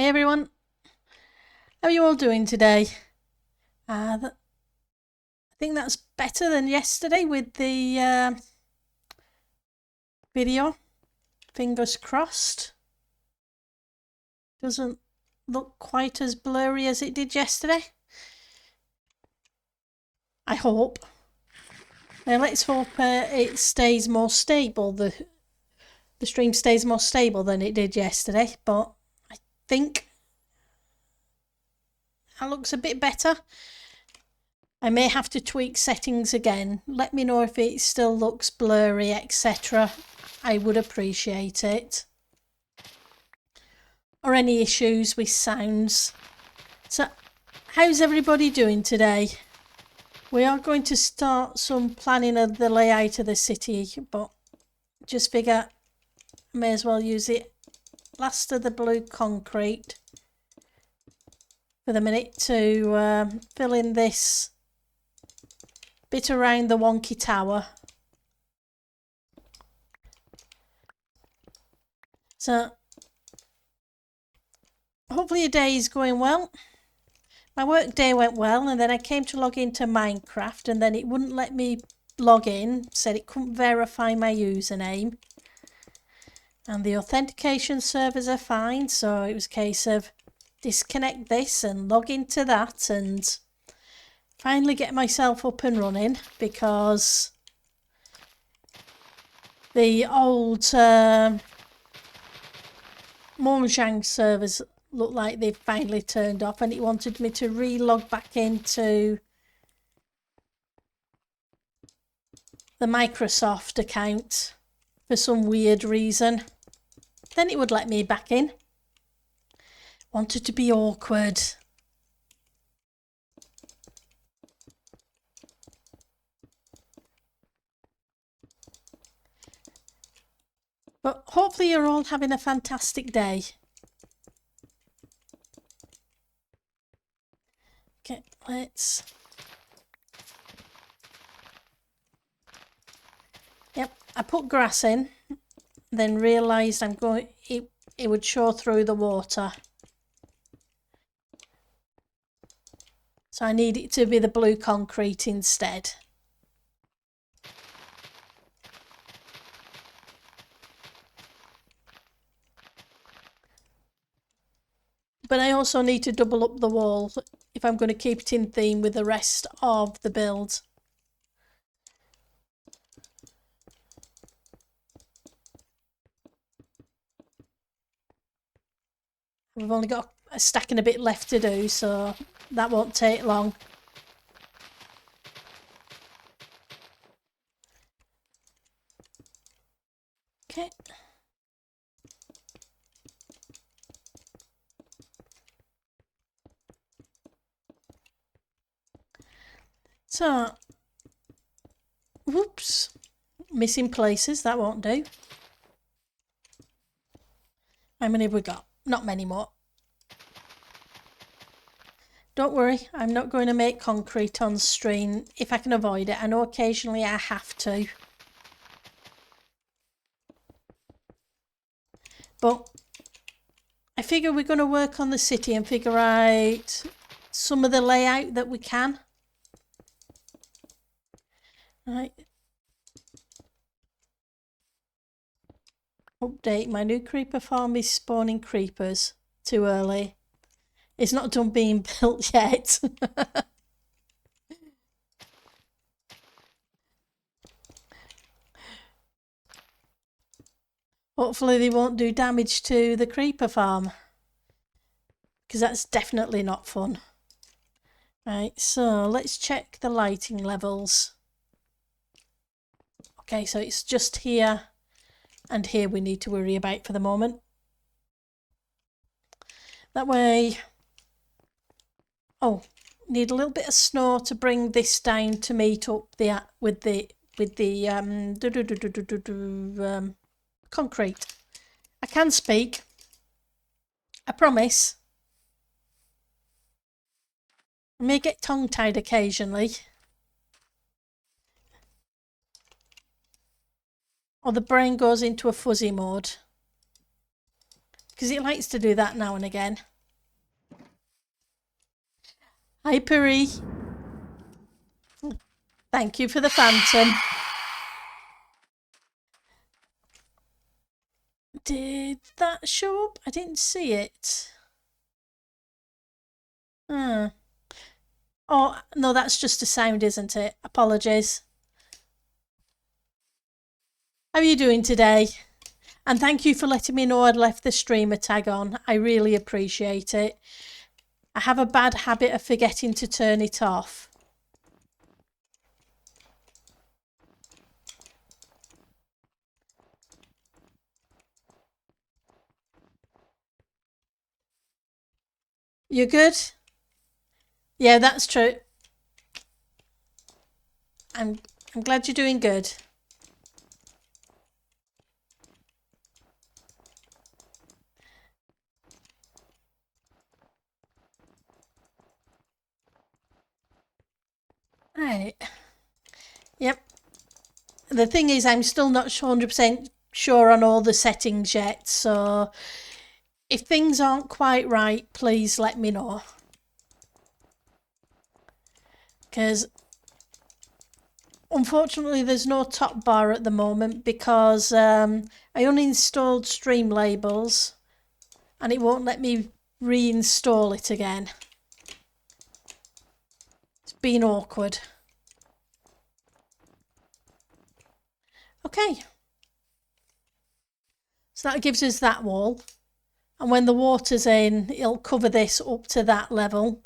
Hey everyone, how are you all doing today? I think that's better than yesterday with the video. Fingers crossed. Doesn't look quite as blurry as it did yesterday. I hope. Now let's hope it stays more stable. The stream stays more stable than it did yesterday, but I think that looks a bit better. I may have to tweak settings again. Let me know if it still looks blurry, etc. I would appreciate it. Or any issues with sounds. So, how's everybody doing today? We are going to start some planning of the layout of the city, but just figure I may as well use it last of the blue concrete for the minute to fill in this bit around the wonky tower. So hopefully your day is going well. My work day went well, and then I came to log into Minecraft and then it wouldn't let me log in, said it couldn't verify my username. And the authentication servers are fine, so it was a case of disconnect this and log into that and finally get myself up and running, because the old Mojang servers look like they've finally turned off, and it wanted me to re-log back into the Microsoft account for some weird reason. Then it would let me back in. Wanted to be awkward. But hopefully you're all having a fantastic day. Okay, let's... Yep, I put grass in, then realised it would show through the water. So I need it to be the blue concrete instead. But I also need to double up the wall if I'm going to keep it in theme with the rest of the build. We've only got a stack and a bit left to do, so that won't take long. Okay. So, whoops, missing places, that won't do. How many have we got? Not many more. Don't worry, I'm not going to make concrete on stream if I can avoid it. I know occasionally I have to. But I figure we're going to work on the city and figure out some of the layout that we can. Right. Update, my new creeper farm is spawning creepers too early. It's not done being built yet. Hopefully they won't do damage to the creeper farm, because that's definitely not fun. Right, so let's check the lighting levels. Okay, so it's just here and here we need to worry about for the moment. That way... Oh, need a little bit of snow to bring this down to meet up with the concrete. I can speak. I promise. I may get tongue-tied occasionally. Or the brain goes into a fuzzy mode. Because it likes to do that now and again. Hi, Puri. Thank you for the phantom. Did that show up? I didn't see it. Oh, no, that's just a sound, isn't it? Apologies. How are you doing today? And thank you for letting me know I'd left the streamer tag on. I really appreciate it. I have a bad habit of forgetting to turn it off. You good? Yeah, that's true. I'm glad you're doing good. Right. Yep. The thing is, I'm still not 100% sure on all the settings yet, so if things aren't quite right, please let me know. Because unfortunately, there's no top bar at the moment because I uninstalled Stream Labels and it won't let me reinstall it again. It's been awkward. Okay. So that gives us that wall. And when the water's in, it'll cover this up to that level.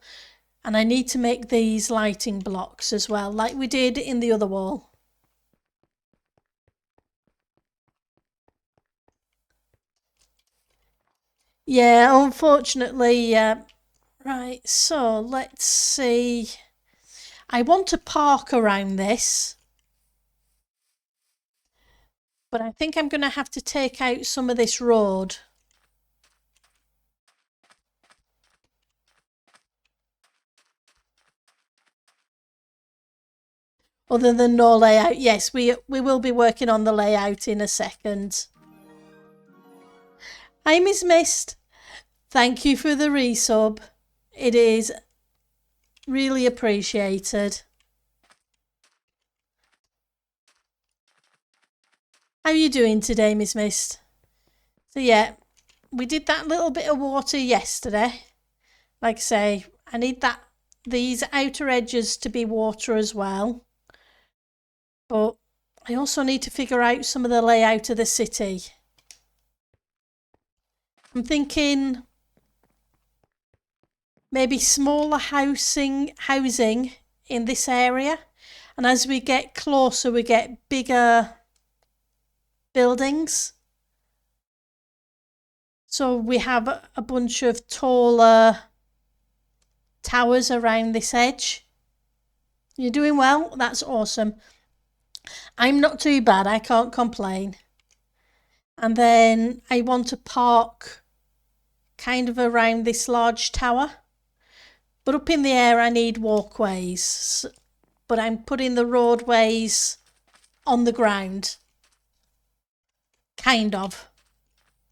And I need to make these lighting blocks as well, like we did in the other wall. Yeah, unfortunately, right, so let's see. I want to park around this, but I think I'm going to have to take out some of this road. Other than no layout, yes, we will be working on the layout in a second. Hi, Miss Mist. Thank you for the resub. It is really appreciated. How are you doing today, Miss Mist? So yeah, we did that little bit of water yesterday. Like I say, I need these outer edges to be water as well. But I also need to figure out some of the layout of the city. I'm thinking maybe smaller housing in this area. And as we get closer, we get bigger buildings. So we have a bunch of taller towers around this edge. You're doing well. That's awesome. I'm not too bad. I can't complain. And then I want to park kind of around this large tower. But up in the air, I need walkways. But I'm putting the roadways on the ground. Kind of.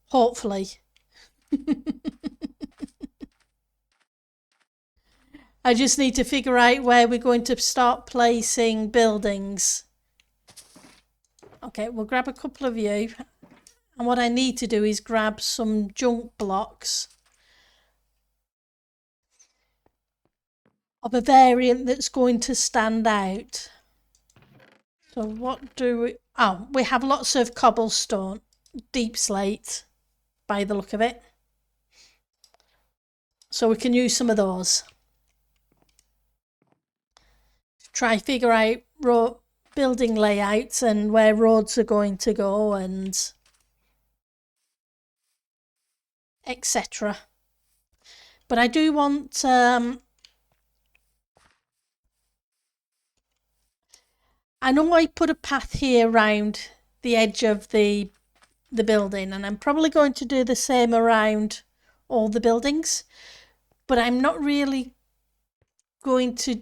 Hopefully. I just need to figure out where we're going to start placing buildings. Okay, we'll grab a couple of you. And what I need to do is grab some junk blocks of a variant that's going to stand out. So what do we... Oh, we have lots of cobblestone, deep slate, by the look of it. So we can use some of those. Try figure out building layouts and where roads are going to go and etc. But I do want I know I put a path here around the edge of the building, and I'm probably going to do the same around all the buildings, but I'm not really going to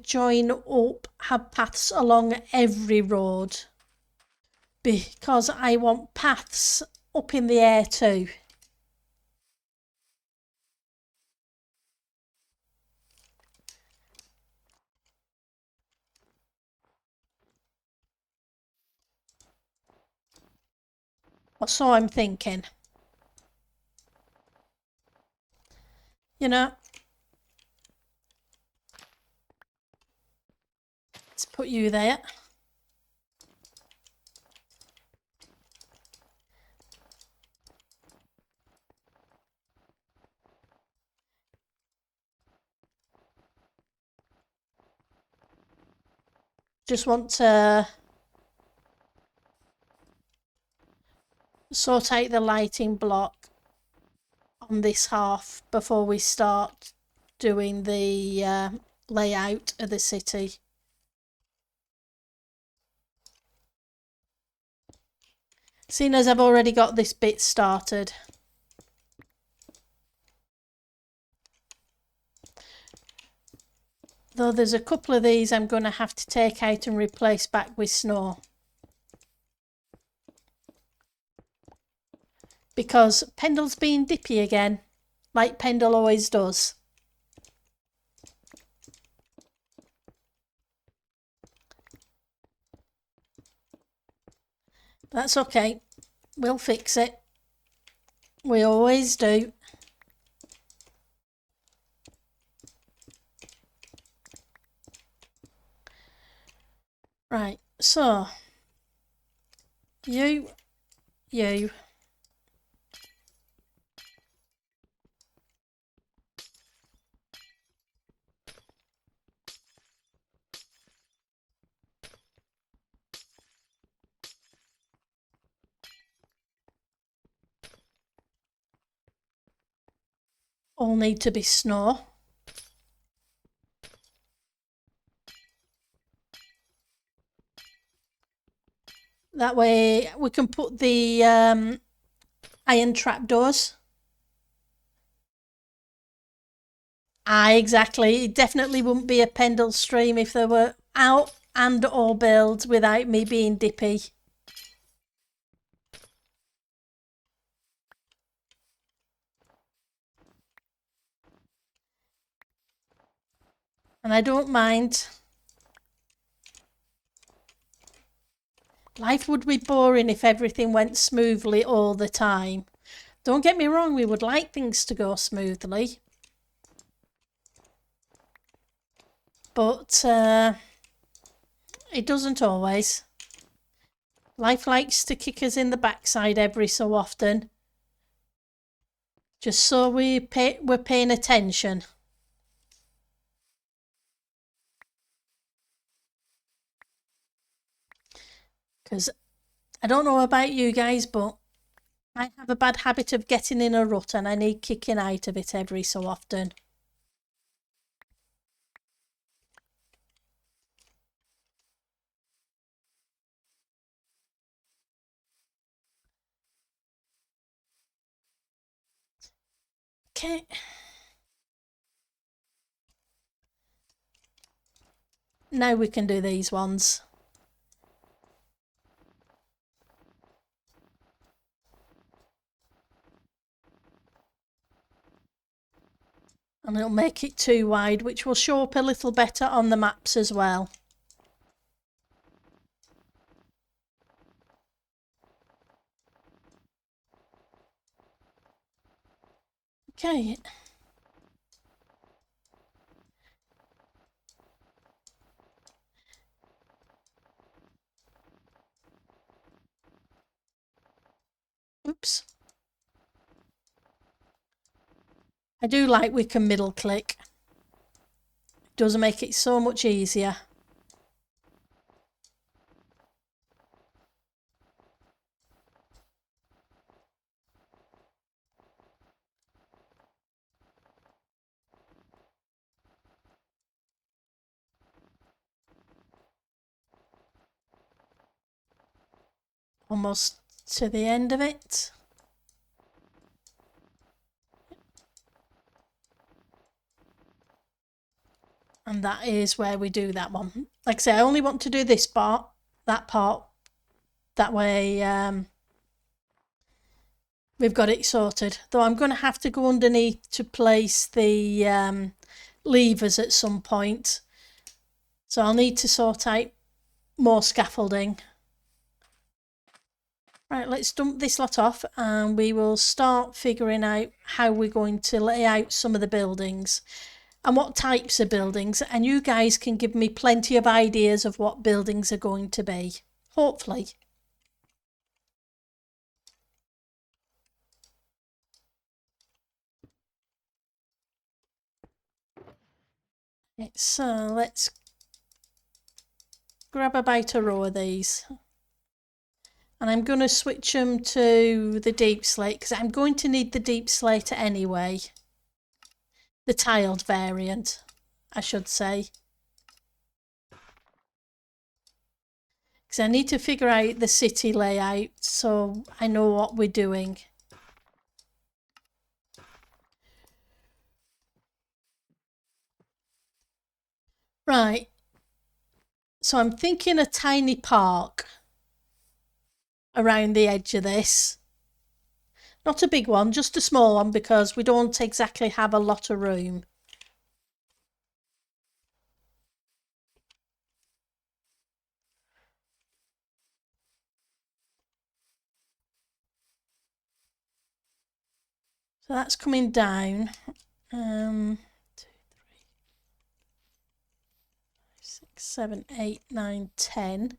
have paths along every road because I want paths up in the air too. Or so I'm thinking. You know, let's put you there. Just want to sort out the lighting block on this half before we start doing the layout of the city. Seeing as I've already got this bit started. Though there's a couple of these I'm going to have to take out and replace back with snow. Because Pendle's being dippy again, like Pendle always does. That's okay. We'll fix it. We always do. Right, so you. All need to be snow. That way we can put the iron trapdoors. Exactly. It definitely wouldn't be a Pendle stream if they were out and or build without me being dippy. And I don't mind. Life would be boring if everything went smoothly all the time. Don't get me wrong, we would like things to go smoothly. But it doesn't always. Life likes to kick us in the backside every so often. Just so we're paying attention. Because I don't know about you guys, but I have a bad habit of getting in a rut and I need kicking out of it every so often. Okay. Now we can do these ones. And it'll make it too wide, which will show up a little better on the maps as well. Okay. Oops. I do like we can middle click. It does make it so much easier. Almost to the end of it. And that is where we do that one. Like I say, I only want to do this part, that part. That way we've got it sorted. Though I'm going to have to go underneath to place the levers at some point. So I'll need to sort out more scaffolding. Right, let's dump this lot off and we will start figuring out how we're going to lay out some of the buildings and what types of buildings, and you guys can give me plenty of ideas of what buildings are going to be, hopefully. So let's grab about a row of these. And I'm going to switch them to the deep slate because I'm going to need the deep slate anyway. The tiled variant, I should say. Because I need to figure out the city layout so I know what we're doing. Right. So I'm thinking a tiny park around the edge of this. Not a big one, just a small one because we don't exactly have a lot of room. So that's coming down. 2, 3, 6, 7, 8, 9, 10.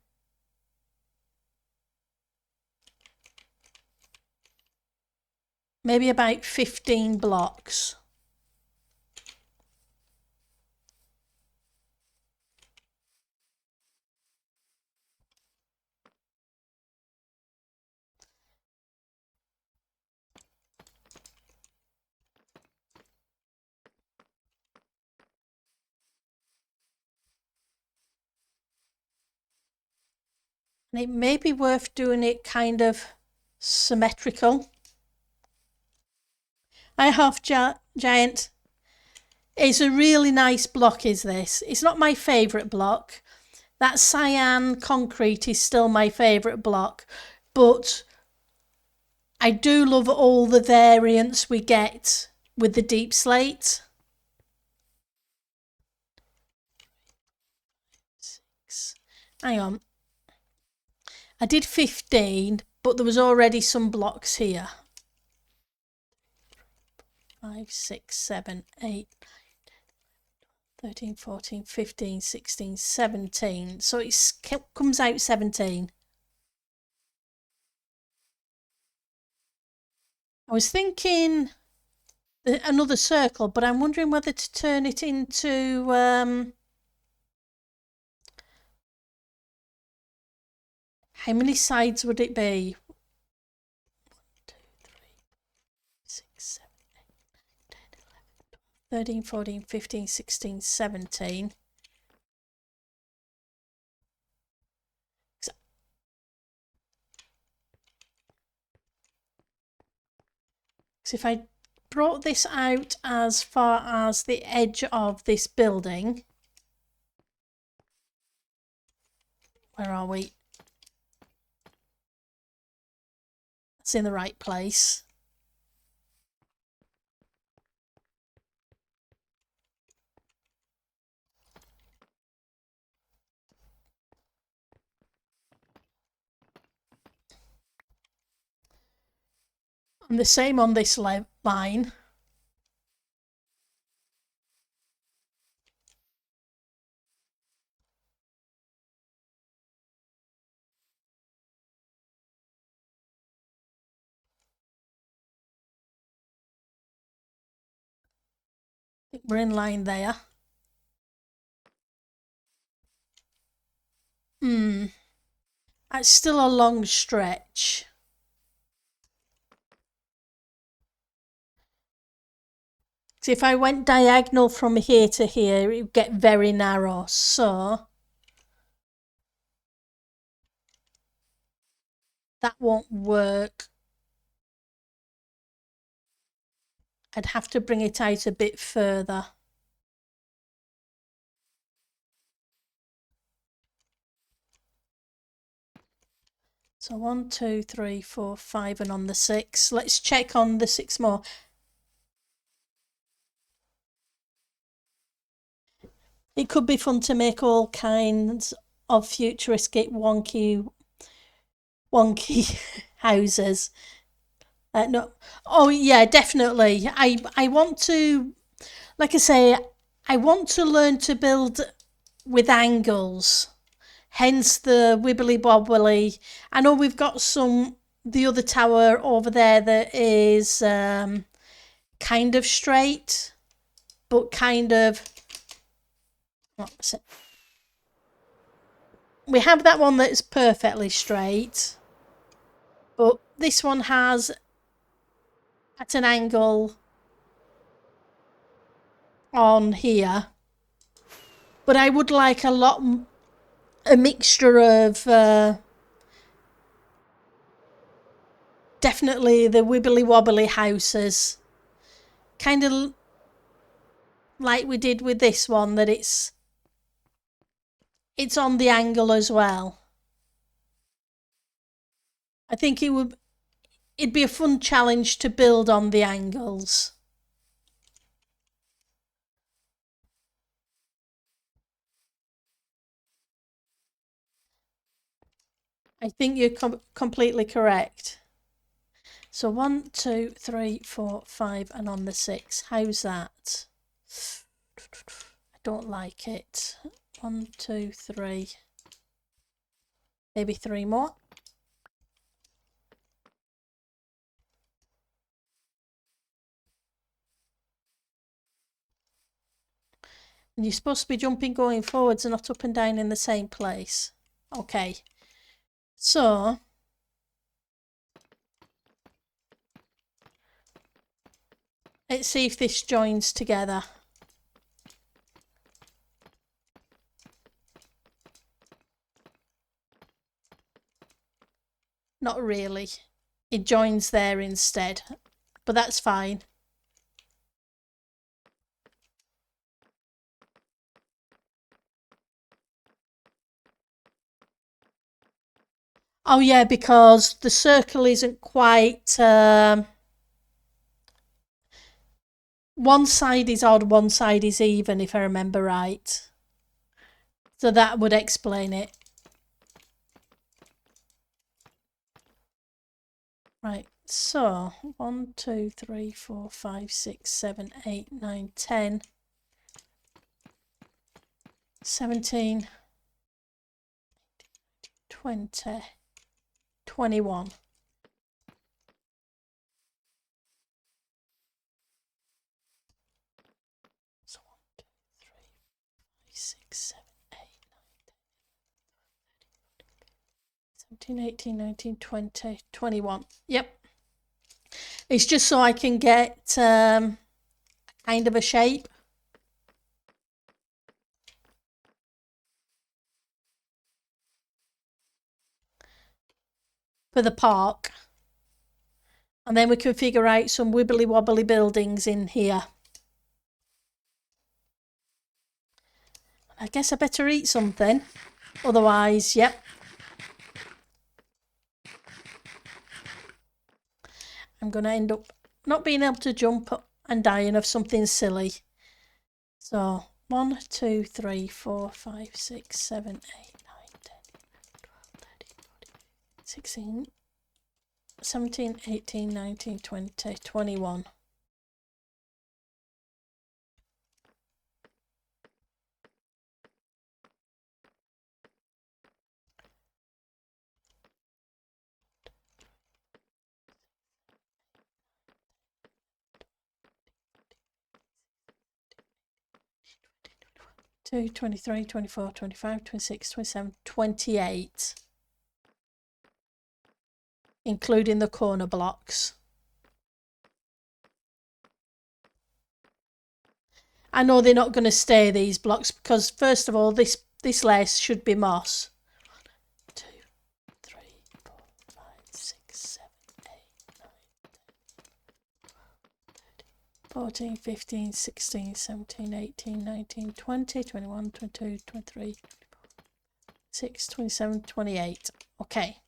Maybe about 15 blocks. And it may be worth doing it kind of symmetrical. I Half Giant is a really nice block, is this. It's not my favourite block. That cyan concrete is still my favourite block, but I do love all the variants we get with the deep slate. 6. Hang on. I did 15, but there was already some blocks here. 5, 6, 7, 8, 13, 14, 15, 16, 17. So it comes out 17. I was thinking another circle, but I'm wondering whether to turn it into how many sides would it be? 1, 2, 3, 6, 7, 8, 10, 11, 13, 14, 15, 16, 17. So if I brought this out as far as the edge of this building, where are we? That's in the right place. And the same on this line. I think we're in line there. It's still a long stretch. So if I went diagonal from here to here, it would get very narrow. So that won't work. I'd have to bring it out a bit further. So 1, 2, 3, 4, 5, and on the 6. Let's check on the 6 more. It could be fun to make all kinds of futuristic wonky houses. No, oh yeah, definitely. I want to, like I say, I want to learn to build with angles. Hence the wibbly wobbly. I know we've got the other tower over there that is kind of straight, but kind of, what's it? We have that one that's perfectly straight, but this one has at an angle on here. But I would like a mixture of definitely the wibbly wobbly houses, kind of like we did with this one, that it's on the angle as well. I think it'd be a fun challenge to build on the angles. I think you're completely correct. So 1, 2, 3, 4, 5, and on the 6. How's that? I don't like it. 1, 2, 3. Maybe 3 more. And you're supposed to be jumping going forwards and not up and down in the same place. Okay. So let's see if this joins together. Not really. It joins there instead, but that's fine. Oh yeah, because the circle isn't quite... one side is odd, one side is even, if I remember right. So that would explain it. Right, so 1, 2, 3, 4, 5, 6, 7, 8, 9, 10, 17, 20, 21. So 1, 2, 3, 5, 6, 7, 8, 9, 10, 17, 18, 19, 20, 21. Yep. It's just so I can get kind of a shape. For the park. And then we can figure out some wibbly wobbly buildings in here. I guess I better eat something. Otherwise, yep. I'm going to end up not being able to jump and dying of something silly. So 1, 2, 3, 4, 5, 6, 7, 8, 9, 10, 12, 13, 14, 16, 17, 18, 19, 20, 21. Two, 23, 24, 25, 26, 27, 28. Including the corner blocks. I know they're not going to stay, these blocks, because first of all, this lace should be moss. 2, 3, 4, 5, 6, 7, 8, 9, 10, 14, 15, 16, 17, 18, 19, 20, 21, 22, 23, 26, 27, 28. Okay.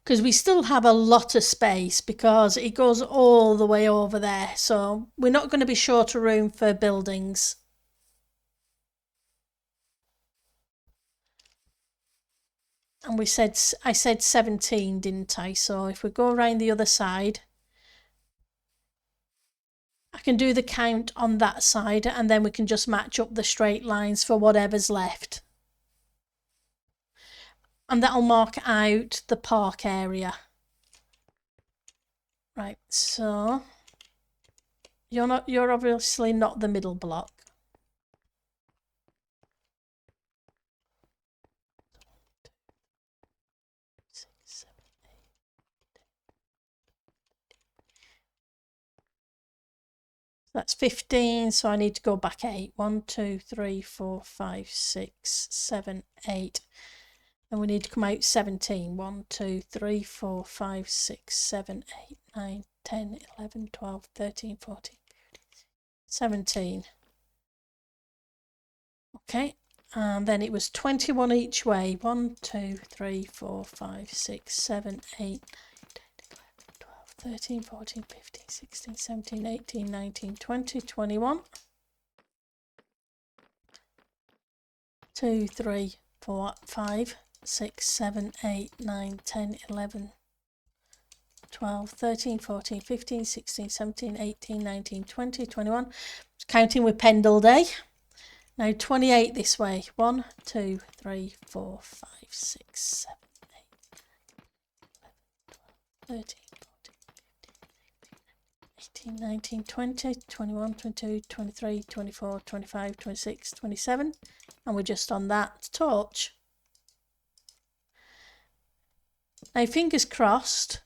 Because we still have a lot of space because it goes all the way over there. So we're not going to be short of room for buildings. And I said 17, didn't I? So if we go around the other side, I can do the count on that side, and then we can just match up the straight lines for whatever's left. And that'll mark out the park area. Right, so you're obviously not the middle block. That's 15, so I need to go back 8. 1, 2, 3, 4, 5, 6, 7, 8. And we need to come out 17. 1, 2, 3, 4, 5, 6, 7, 8, 9, 10, 11, 12, 13, 14, 15, 17. Okay, and then it was 21 each way. 1, 2, 3, 4, 5, 6, 7, 8, 13, 14, 15, 16, 17, 18, 19, 20, 21. 2, 3, 4, 5, 6, 7, 8, 9, 10, 11, 12, 13, 14, 15, 16, 17, 18, 19, 20, 21. Counting with Pendle Day. Now 28 this way. 1, 2, 3, 4, 5, 6, 7, 8, 11, 12, 13, 18, 19, 20, 21, 22, 23, 24, 25, 26, 27. And we're just on that torch. Now, fingers crossed,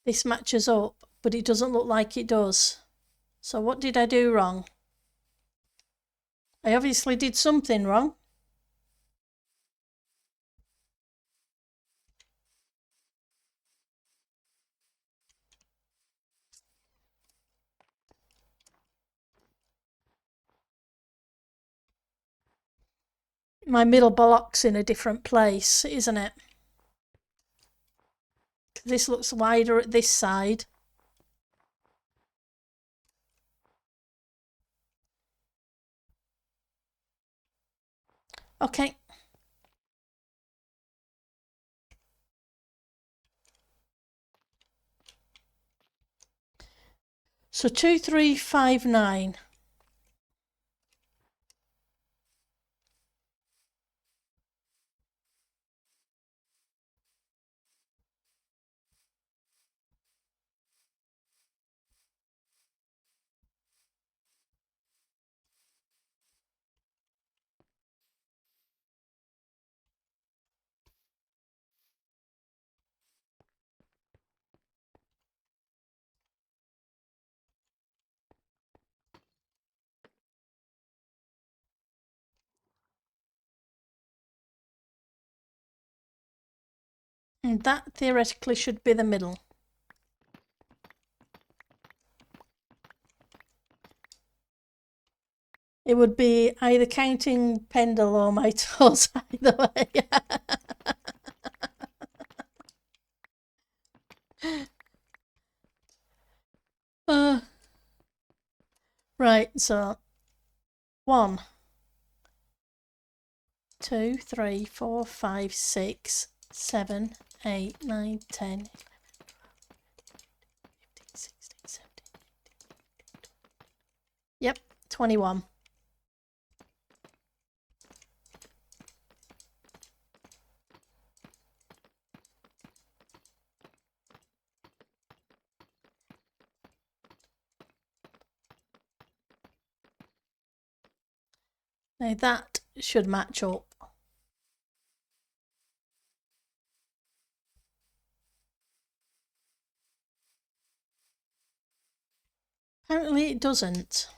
this matches up, but it doesn't look like it does. So what did I do wrong? I obviously did something wrong. My middle block's in a different place, isn't it? This looks wider at this side. Okay. So 2359. And that theoretically should be the middle. It would be either counting Pendle or my toes either way. Right, so 1, 2, 3, 4, 5, 6, 7, 8, 9, 10, 11, 15, 16, 17, 18. Yep, 21. Now that should match up. Apparently it doesn't.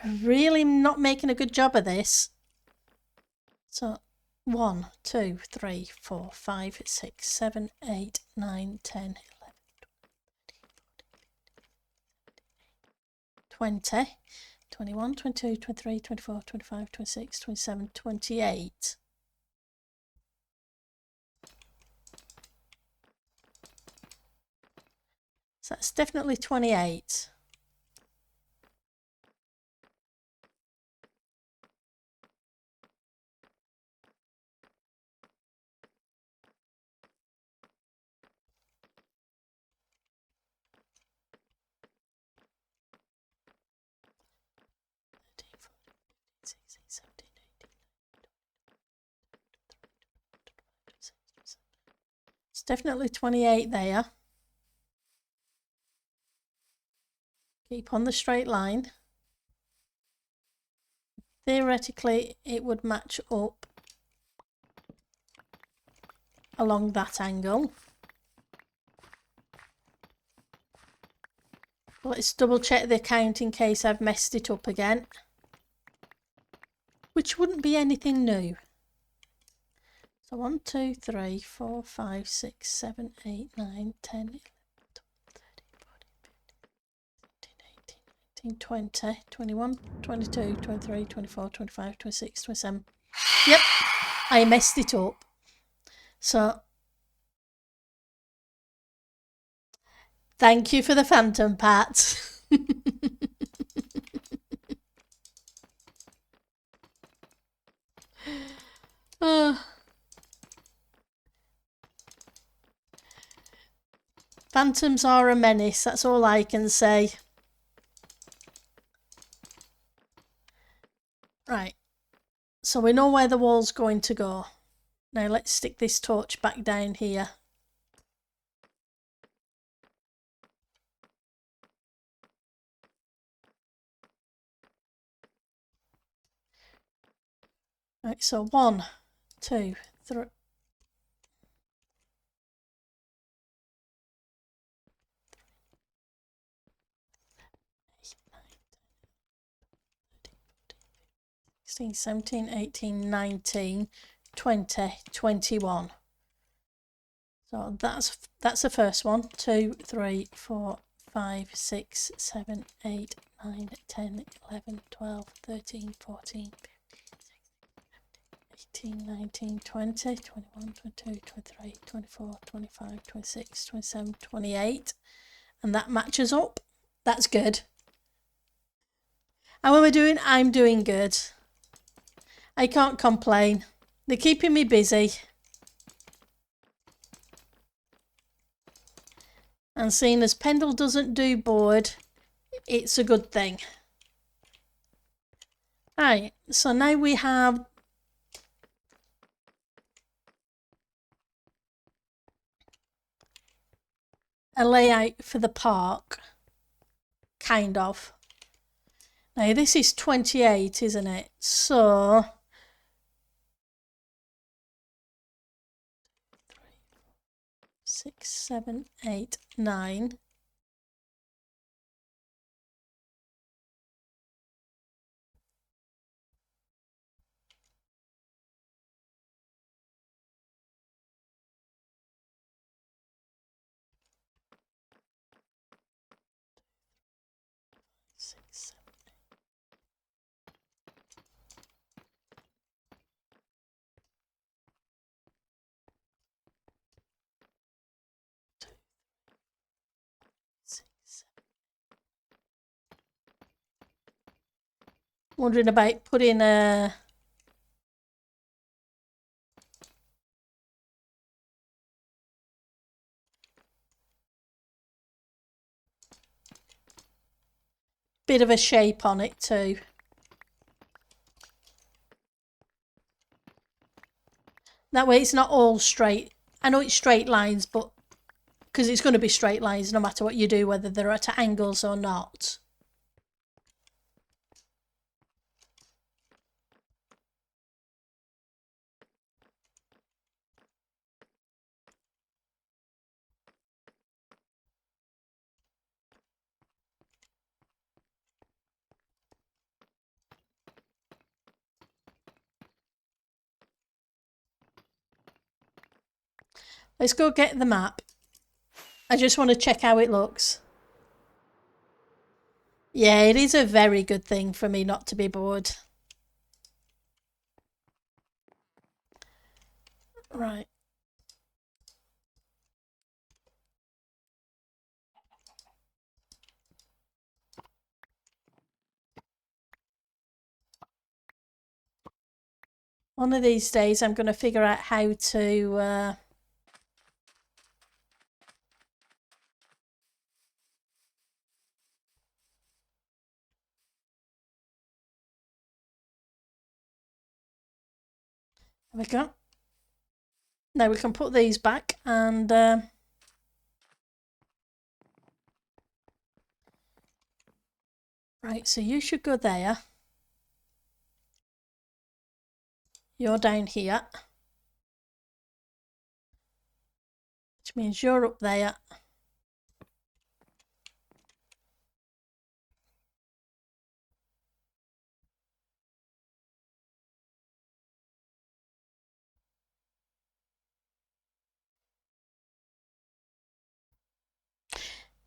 I'm really not making a good job of this. So 1, 2, 3, 4, 5, 6, 7, 8, 9, 10, 11, 20, 21, 22, 23, 24, 25, 26, 27, 28. That's definitely 28. It's definitely 28 there. Keep on the straight line. Theoretically, it would match up along that angle. Let's double check the count in case I've messed it up again, which wouldn't be anything new. So 1, 2, 3, 4, 5, 6, 7, 8, 9, 10, 11, 12, 13, 14, 15, 16, 17, 18, 19, 20, 21, 22, 23, 24, 25, 26, 27. Yep, I messed it up. So thank you for the phantom, Pat. Phantoms are a menace, that's all I can say. Right, so we know where the wall's going to go. Now let's stick this torch back down here. Right, so 1, 2, 3. Sixteen, 17, 18, 19, 20, 21. So that's the first one. 2, 3, 4, 5, 6, 7, 8, 9, 10, 11, 12, 13, 14, 18, 19, 20, 21, 22, 23, 24, 25, 26, 27, 28. And that matches up. That's good. How am I doing? I'm doing good. I can't complain. They're keeping me busy. And seeing as Pendle doesn't do board, it's a good thing. Right, so now we have a layout for the park, kind of. Now this is 28, isn't it? So 6, 7, 8, 9. Wondering about putting a bit of a shape on it too. That way it's not all straight. I know it's straight lines, but because it's going to be straight lines no matter what you do, whether they're at angles or not. Let's go get the map. I just want to check how it looks. Yeah, it is a very good thing for me not to be bored. Right. One of these days I'm going to figure out how to there we go. Now we can put these back and right, so you should go there. You're down here, which means you're up there.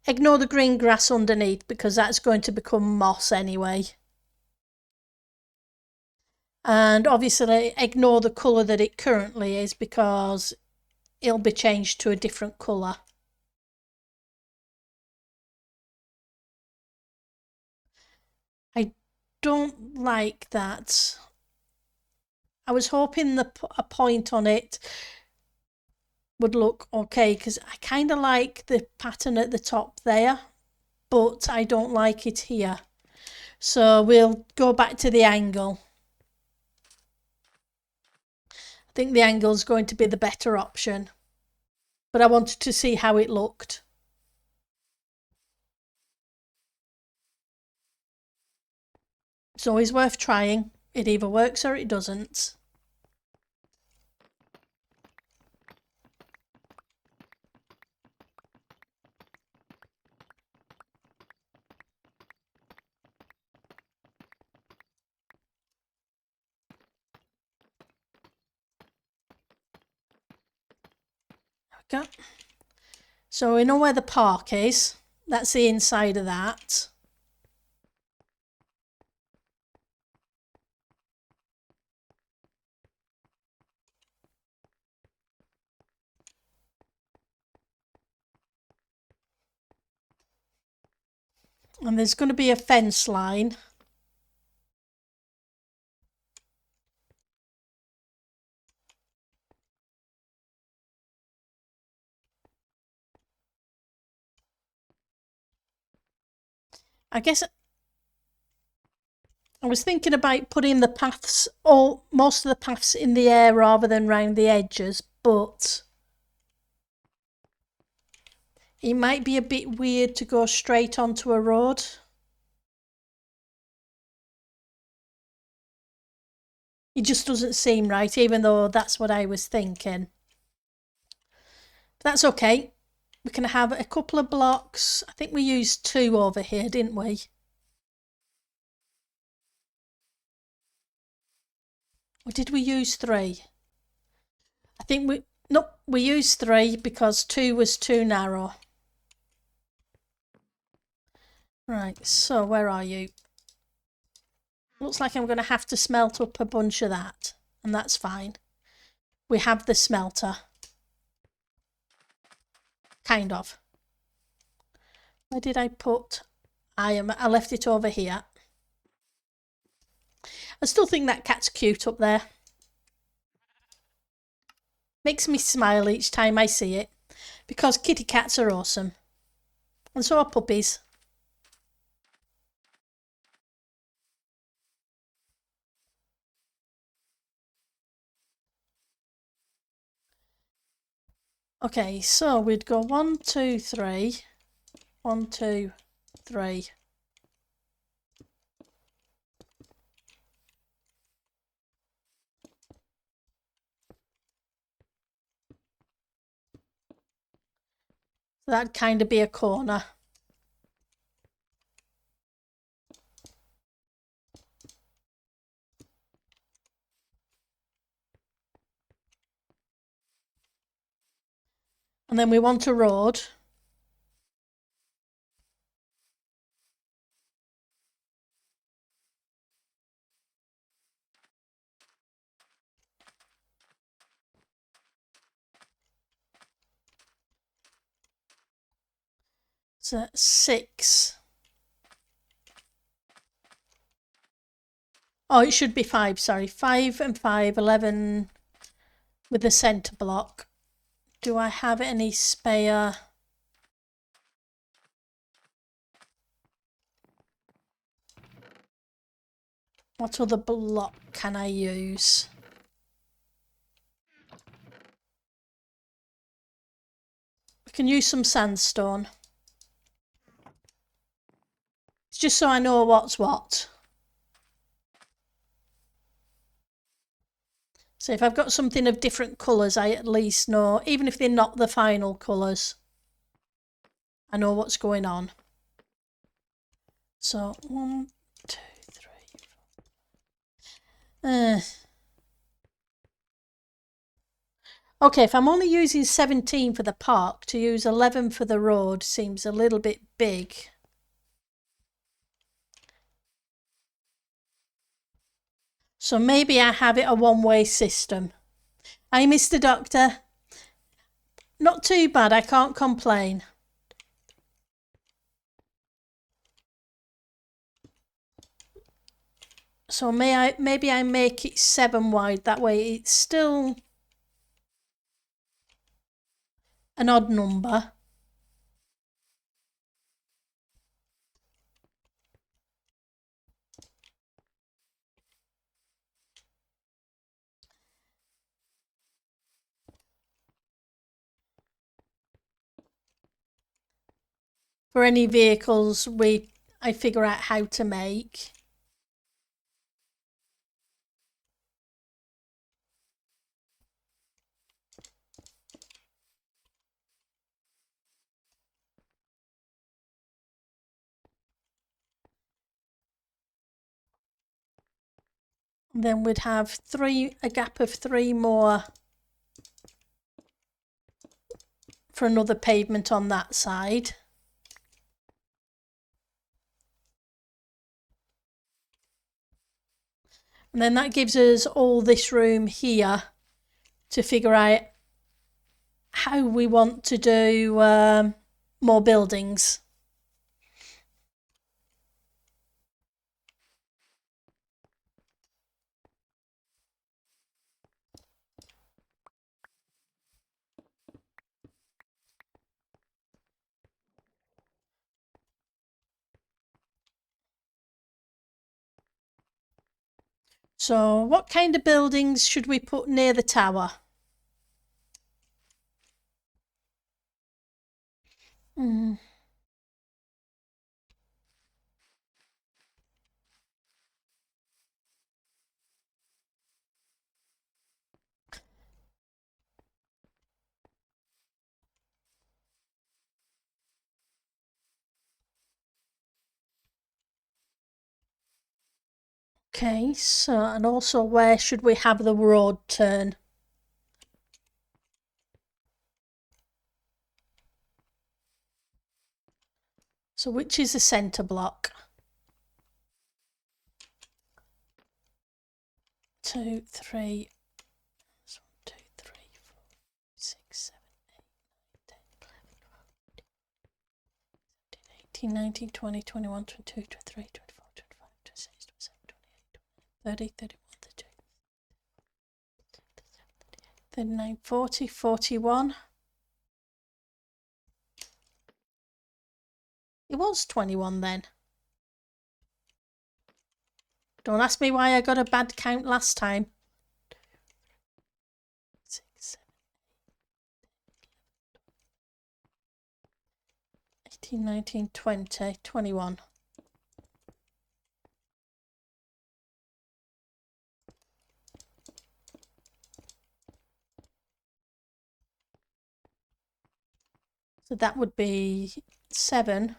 Ignore the green grass underneath because that's going to become moss anyway. And obviously ignore the colour that it currently is because it'll be changed to a different colour. I don't like that. I was hoping a point on it would look okay because I kind of like the pattern at the top there, but I don't like it here. So we'll go back to the angle. I think the angle is going to be the better option, but I wanted to see how it looked. It's always worth trying. It either works or it doesn't. Okay. So we know where the park is. That's the inside of that. And there's going to be a fence line. I guess I was thinking about putting the paths, or most of the paths in the air rather than round the edges, but it might be a bit weird to go straight onto a road. It just doesn't seem right, even though that's what I was thinking. But that's okay. We can have a couple of blocks. I think we used 2 over here, didn't we? Or did we use 3? I think we used 3 because 2 was too narrow. Right, so where are you? Looks like I'm going to have to smelt up a bunch of that, and that's fine. We have the smelter. Kind of. Where did I put? I left it over here. I still think that cat's cute up there. Makes me smile each time I see it, because kitty cats are awesome. And so are puppies. Okay, so we'd go 1, 2, 3. 1, 2, 3. So that'd kind of be a corner. And then we want a road. So that's 6. Oh, it should be 5, sorry. 5 and 5, 11 with the centre block. Do I have any spare? What other block can I use? I can use some sandstone. It's just so I know what's what. So if I've got something of different colours, I at least know, even if they're not the final colours, I know what's going on. So 1, 2, 3, 4. Okay, if I'm only using 17 for the park, to use 11 for the road seems a little bit big. So maybe I have it a one-way system. Hi, Mr. Doctor. Not too bad, I can't complain. So maybe I make it 7 wide, that way it's still an odd number. For any vehicles I figure out how to make. And then we'd have a gap of 3 more for another pavement on that side. And then that gives us all this room here to figure out how we want to do more buildings. So what kind of buildings should we put near the tower? Okay, so and also where should we have the road turn? So which is the centre block? 2, 3. 1, 2, 3, 4, 6, 7, 8, 9, 10, 11, 12, 18, 19, 20, 21, 22, 23, 24, 25, 26, 27, 28, 30, 31, 32, 39, 40, 41. It was 21 then. Don't ask me why I got a bad count last time. 6, 7, 18, 19, 20, 21. So that would be 7.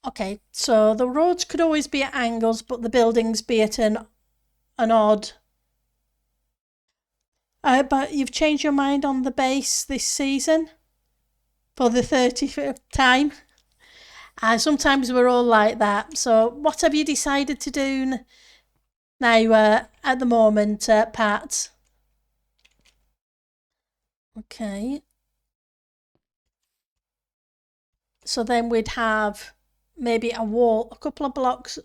Okay, so the roads could always be at angles, but the buildings be at an odd. But you've changed your mind on the base this season for the 30th time. Sometimes we're all like that. So, what have you decided to do now at the moment, Pat? Okay. So then we'd have maybe a wall, a couple of blocks,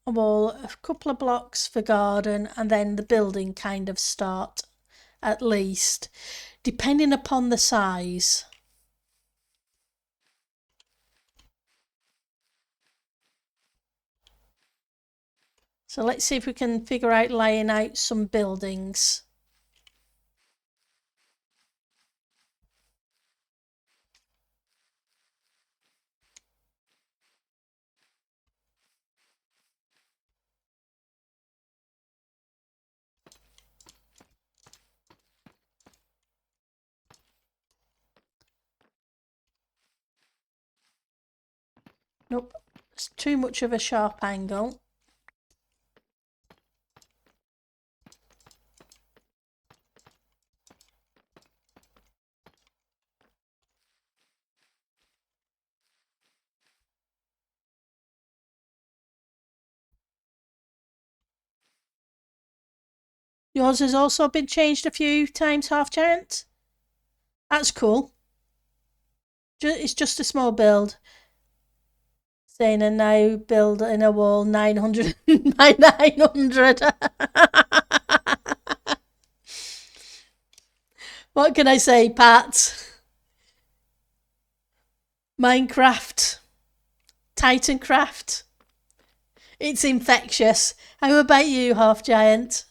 a wall, a couple of blocks for garden, and then the building kind of start at least, depending upon the size. So let's see if we can figure out laying out some buildings. Nope, it's too much of a sharp angle. Yours has also been changed a few times, Half Giant. That's cool. It's just a small build. Saying and now build in a wall 900 by 900. What can I say, Pat? Minecraft, Titancraft. It's infectious. How about you, Half Giant?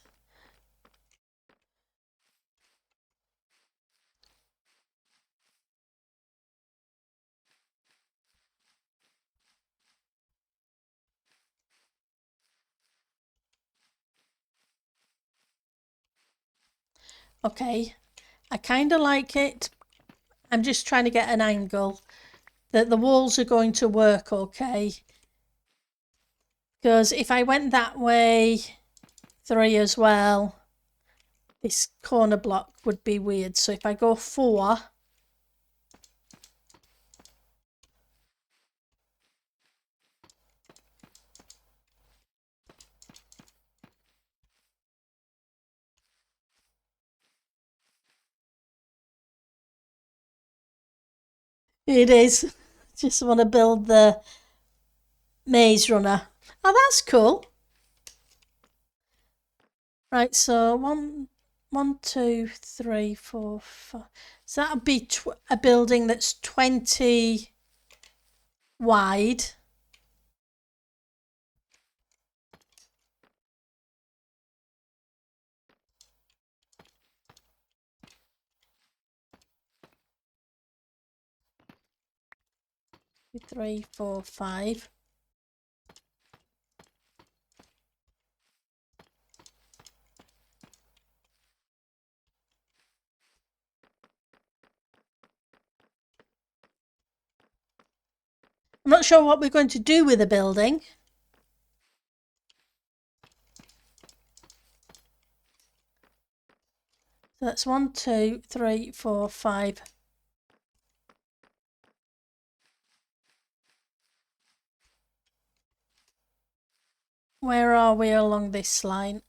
Okay, I kind of like it. I'm just trying to get an angle that the walls are going to work okay. Because if I went that way, 3 as well, this corner block would be weird. So if I go 4, it is. Just want to build the maze runner. Oh, that's cool. Right, so one, 2, 3, 4, 5. So that'll be a building that's 20 wide. Two, 3, 4, 5. I'm not sure what we're going to do with the building. So that's 1, 2, 3, 4, 5. Where are we along this line?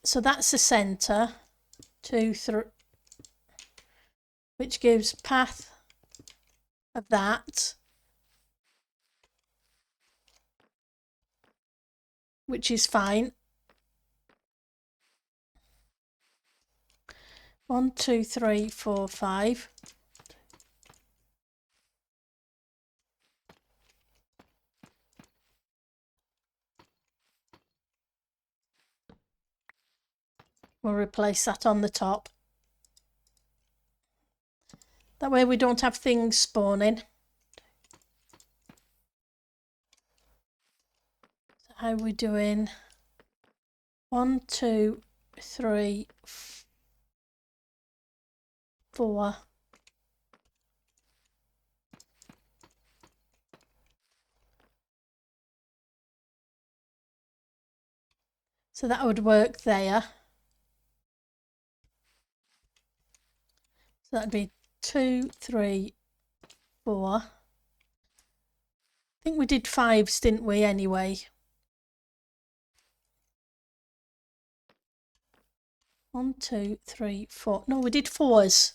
So that's the centre, 2, 3, which gives path of that, which is fine. 1, 2, 3, 4, 5. We'll replace that on the top. That way we don't have things spawning. How are we doing? 1, 2, 3, 4. So that would work there. So that'd be 2, 3, 4. I think we did 5s, didn't we, anyway? 1, 2, 3, 4. No, we did 4s.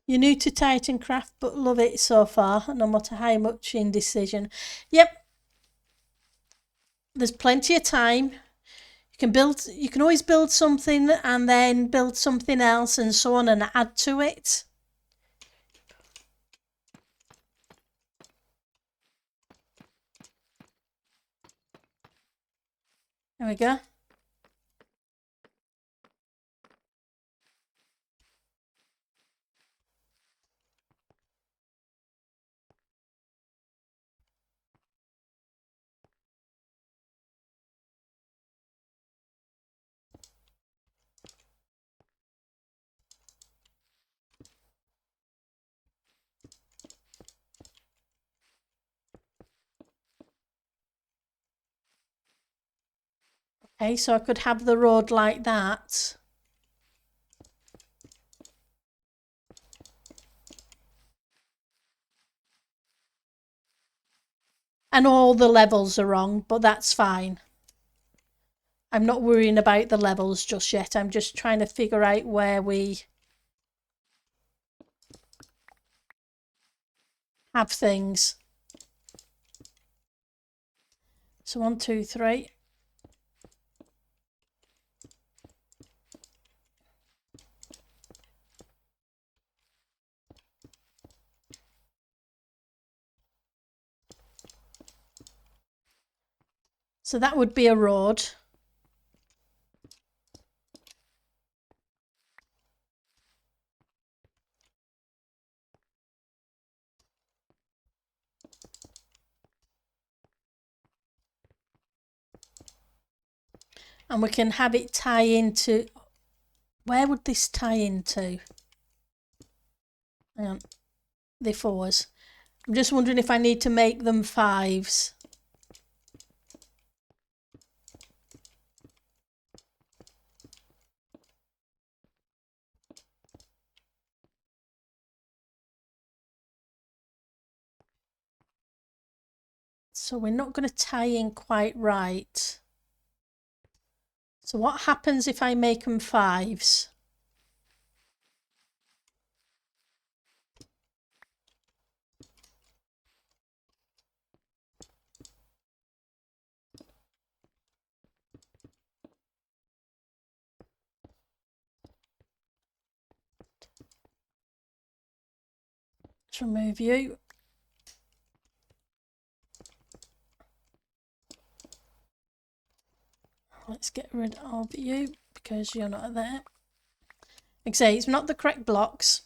You're new to Titancraft, but love it so far, no matter how much indecision. Yep. There's plenty of time. You can always build something and then build something else and so on and add to it. There we go. Okay, so I could have the road like that. And all the levels are wrong, but that's fine. I'm not worrying about the levels just yet. I'm just trying to figure out where we have things. So 1, 2, 3. So that would be a road. And we can have it tie into... Where would this tie into? Hang on. The 4s. I'm just wondering if I need to make them 5s. So we're not going to tie in quite right. So what happens if I make them 5s? Let's remove you. Let's get rid of you because you're not there. Like I say, it's not the correct blocks.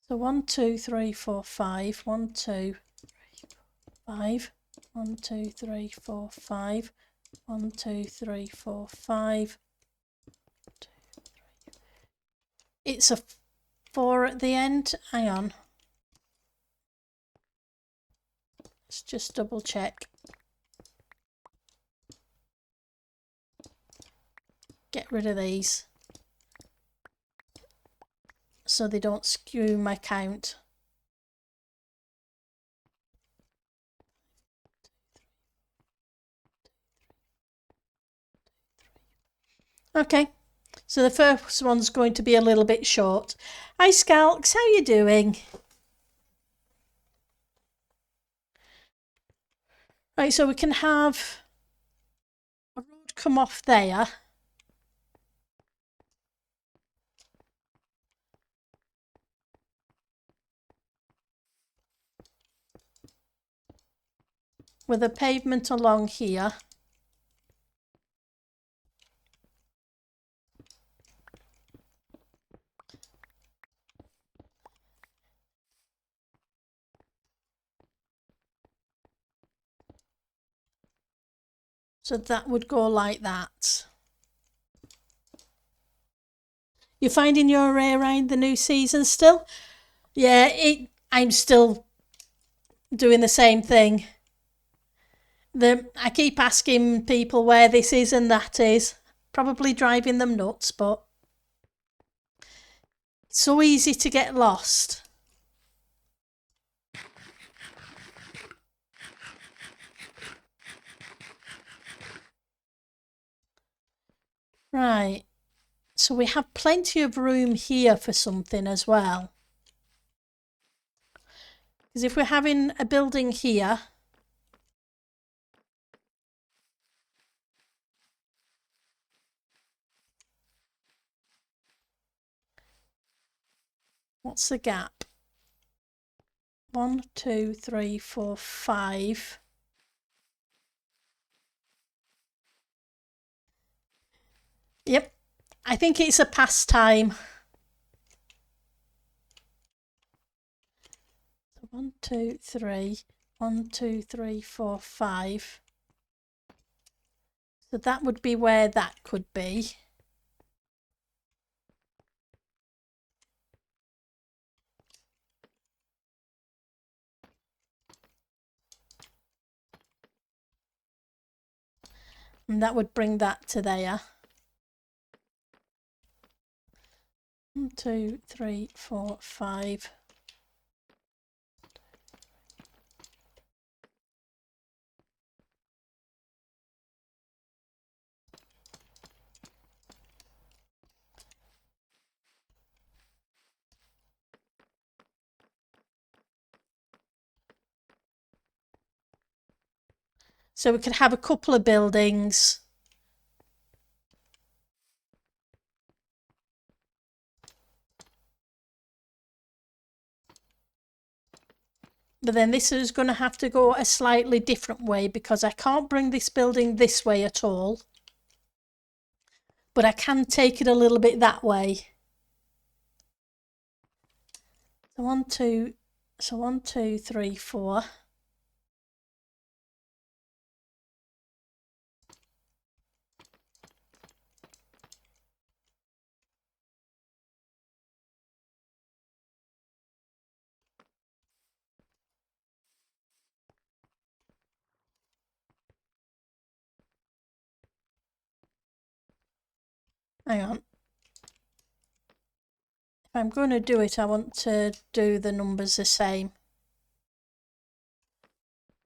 So 1, 2, 3, 4, 5. 1, 2, 3, 5. 1, 2, 3, 4, 5. 1, 2, 3, 4, 5. 2, 3. It's a 4 at the end. Hang on. Let's just double check. Get rid of these so they don't skew my count. Okay, so the first one's going to be a little bit short. Hi Skalks, how you doing? Right, so we can have a road come off there. With a pavement along here. So that would go like that. You're finding your way around the new season still? Yeah, I'm still doing the same thing. I keep asking people where this is and that is. Probably driving them nuts, but it's so easy to get lost. Right. So we have plenty of room here for something as well. Because if we're having a building here, what's the gap? 1, 2, 3, 4, 5. Yep, I think it's a pastime. 1, 2, 3. 1, 2, 3, 4, 5. So that would be where that could be. And that would bring that to there. 1, 2, 3, 4, 5. So we could have a couple of buildings. But then this is going to have to go a slightly different way because I can't bring this building this way at all. But I can take it a little bit that way. So 1, 2, 3, 4. Hang on. If I'm going to do it, I want to do the numbers the same.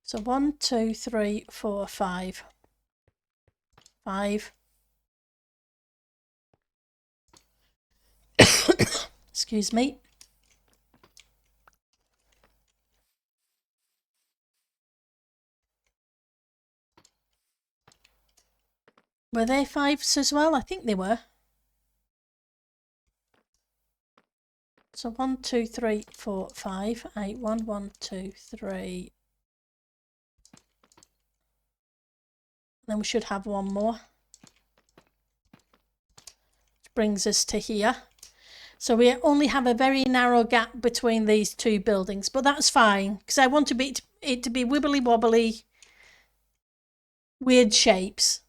So 1, 2, 3, 4, 5. 5. Excuse me. Were they 5s as well? I think they were. So 1, 2, 3, 4, 5, 8, 1, 1, 2, 3. Then we should have one more. Which brings us to here. So we only have a very narrow gap between these two buildings, but that's fine because I want it to be wibbly wobbly, weird shapes.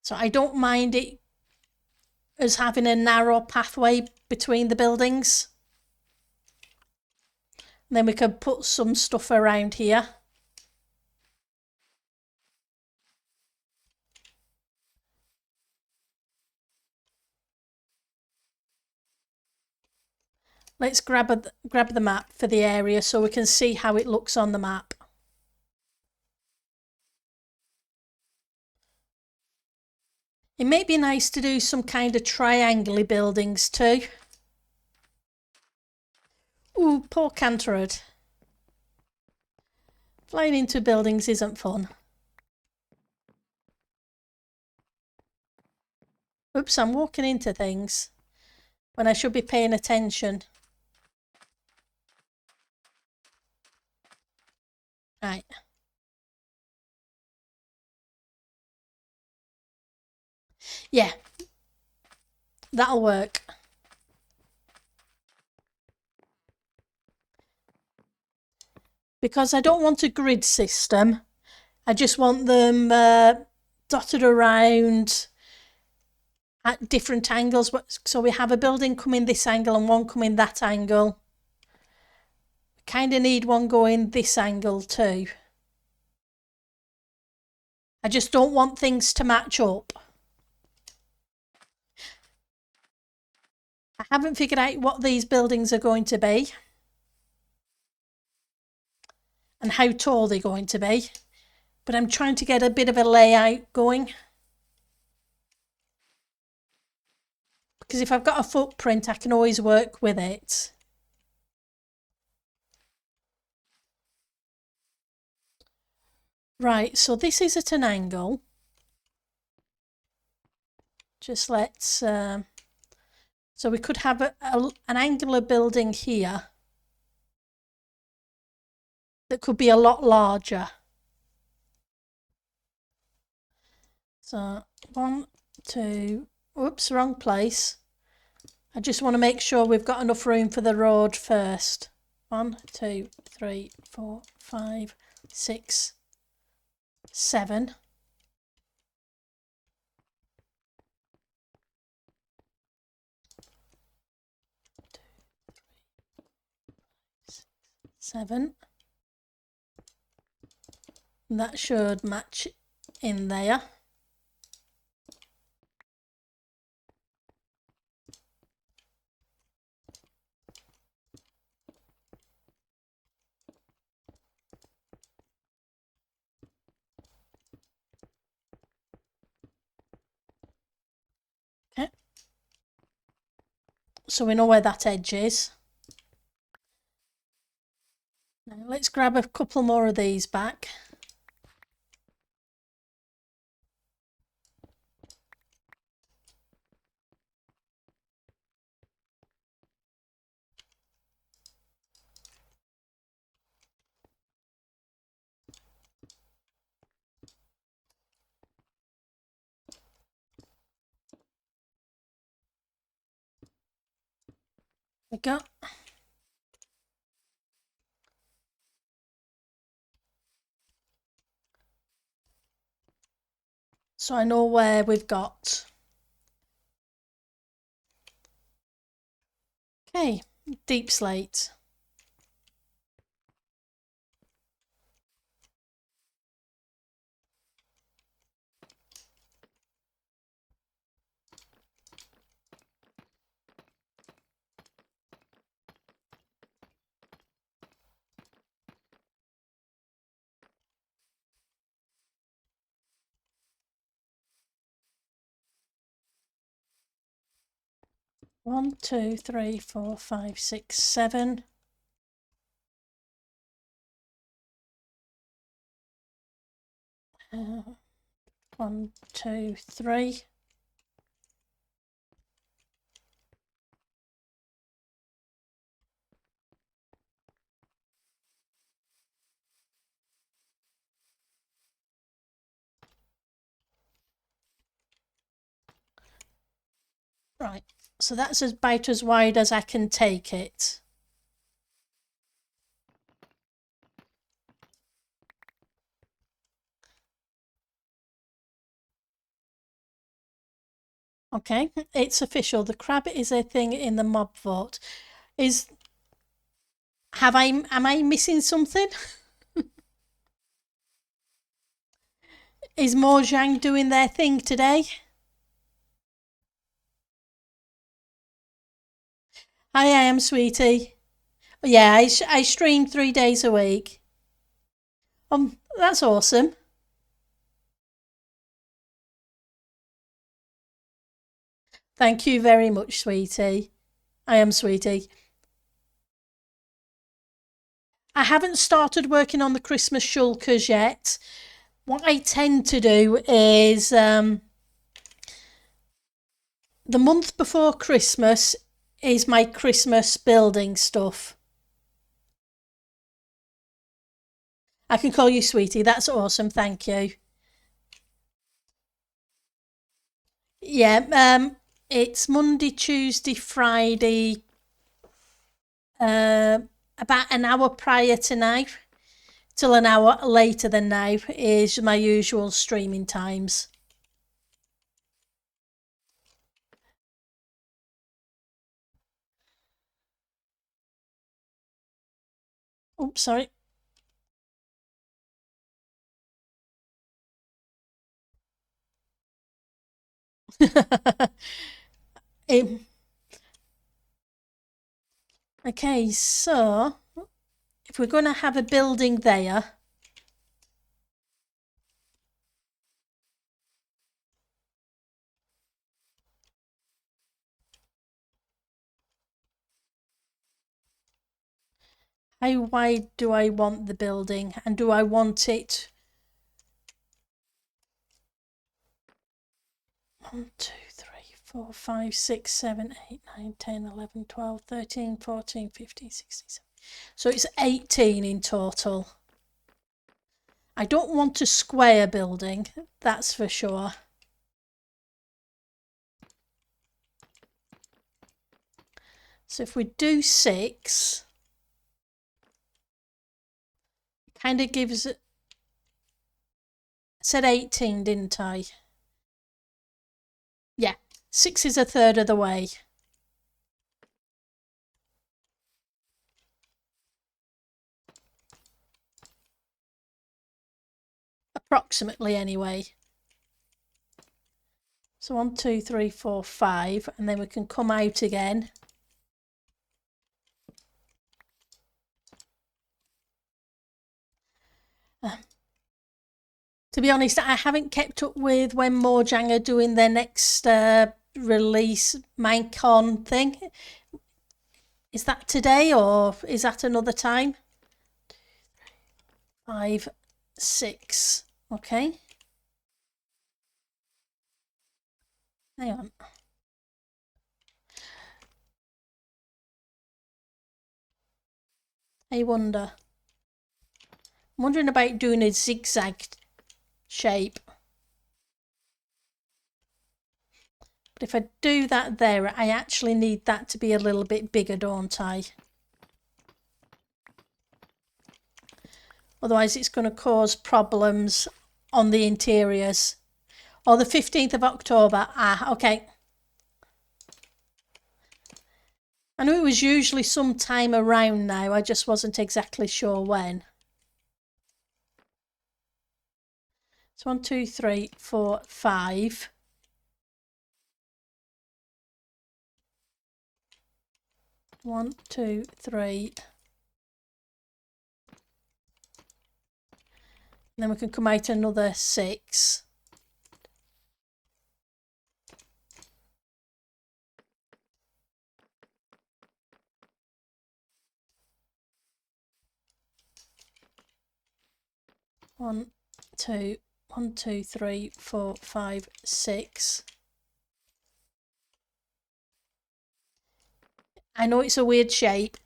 So I don't mind it as having a narrow pathway between the buildings. And then we could put some stuff around here. Let's grab the map for the area so we can see how it looks on the map. It may be nice to do some kind of triangle buildings too. Ooh, poor Canterud. Flying into buildings isn't fun. Oops, I'm walking into things when I should be paying attention. Right. Yeah. That'll work. Because I don't want a grid system. I just want them dotted around at different angles. So we have a building coming this angle and one coming that angle. Kind of need one going this angle too. I just don't want things to match up. I haven't figured out what these buildings are going to be and how tall they're going to be, but I'm trying to get a bit of a layout going. Because if I've got a footprint, I can always work with it. Right, so this is at an angle. Just let's... so we could have an angular building here that could be a lot larger. So 1, 2, oops, wrong place. I just want to make sure we've got enough room for the road first. 1, 2, 3, 4, 5, 6, 7. Seven. That should match in there. Okay. So we know where that edge is. Now let's grab a couple more of these back. There we go. So I know where we've got. Okay, deep slate. One, two, three, four, five, six, 7. One, two, 3. Right, so that's about as wide as I can take it. Okay, it's official. The crab is a thing in the mob vote. Am I missing something? Is Mojang doing their thing today? I am, sweetie. Yeah, I stream 3 days a week. That's awesome. Thank you very much, sweetie. I am, sweetie. I haven't started working on the Christmas shulkers yet. What I tend to do is the month before Christmas is my Christmas building stuff. I can call you sweetie. That's awesome. Thank you. Yeah. It's Monday, Tuesday, Friday, about an hour prior to now, till an hour later than now is my usual streaming times. Oops, sorry. Um, okay, so if we're going to have a building there, how wide do I want the building, and do I want it 1, 2, 3, 4, 5, 6, 7, 8, 9, 10, 11, 12, 13, 14, 15, 16, 17. So it's 18 in total. I don't want a square building, that's for sure. So if we do 6, kind of gives it. I said 18, didn't I? Yeah, 6 is a third of the way. Approximately, anyway. So 1, 2, 3, 4, 5, and then we can come out again. To be honest, I haven't kept up with when Mojang are doing their next release Minecon thing. Is that today or is that another time? 5, 6. Okay. Hang on. I wonder. I'm wondering about doing a zigzag shape. But if I do that there, I actually need that to be a little bit bigger, don't I? Otherwise it's going to cause problems on the interiors. Or the 15th of October. Ah, okay. I knew it was usually some time around now, I just wasn't exactly sure when. So 1, 2, 3, 4, 5. One, two, three. And then we can come out another 6. One, two, 1, 2, 3, 4, 5, 6. I know it's a weird shape,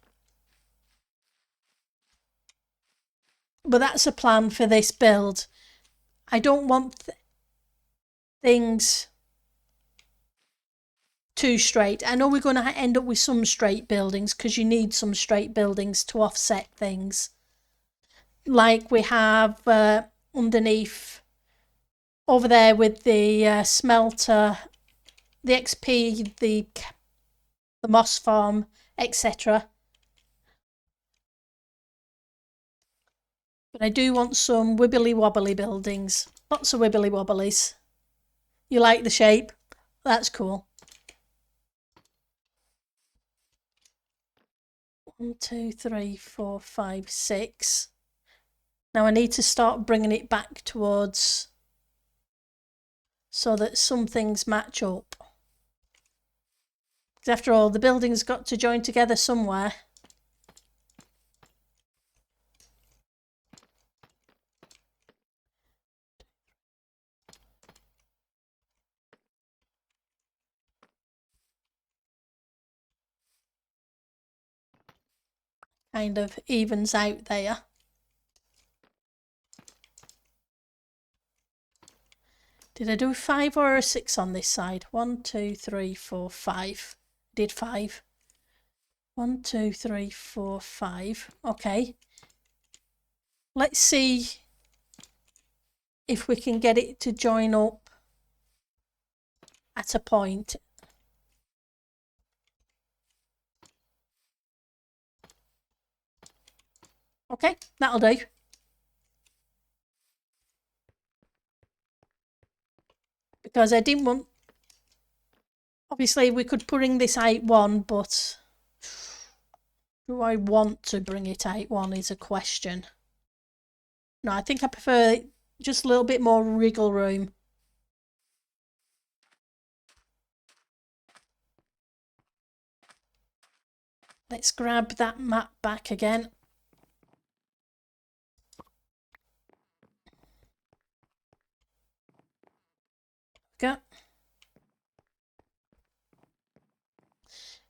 but that's a plan for this build. I don't want things too straight. I know we're going to end up with some straight buildings because you need some straight buildings to offset things. Like we have underneath over there with the smelter, the XP, the moss farm, etc. But I do want some wibbly wobbly buildings. Lots of wibbly wobblies. You like the shape? That's cool. 1, 2, 3, 4, 5, 6. Now I need to start bringing it back towards so that some things match up. Because after all, the building's got to join together somewhere. Kind of evens out there. Did I do 5 or a 6 on this side? 1, 2, 3, 4, 5. Did 5. 1, 2, 3, 4, 5. Okay. Let's see if we can get it to join up at a point. Okay, that'll do. Because I didn't want... Obviously, we could bring this 8-1, but do I want to bring it 8-1 is a question. No, I think I prefer just a little bit more wriggle room. Let's grab that map back again. Go.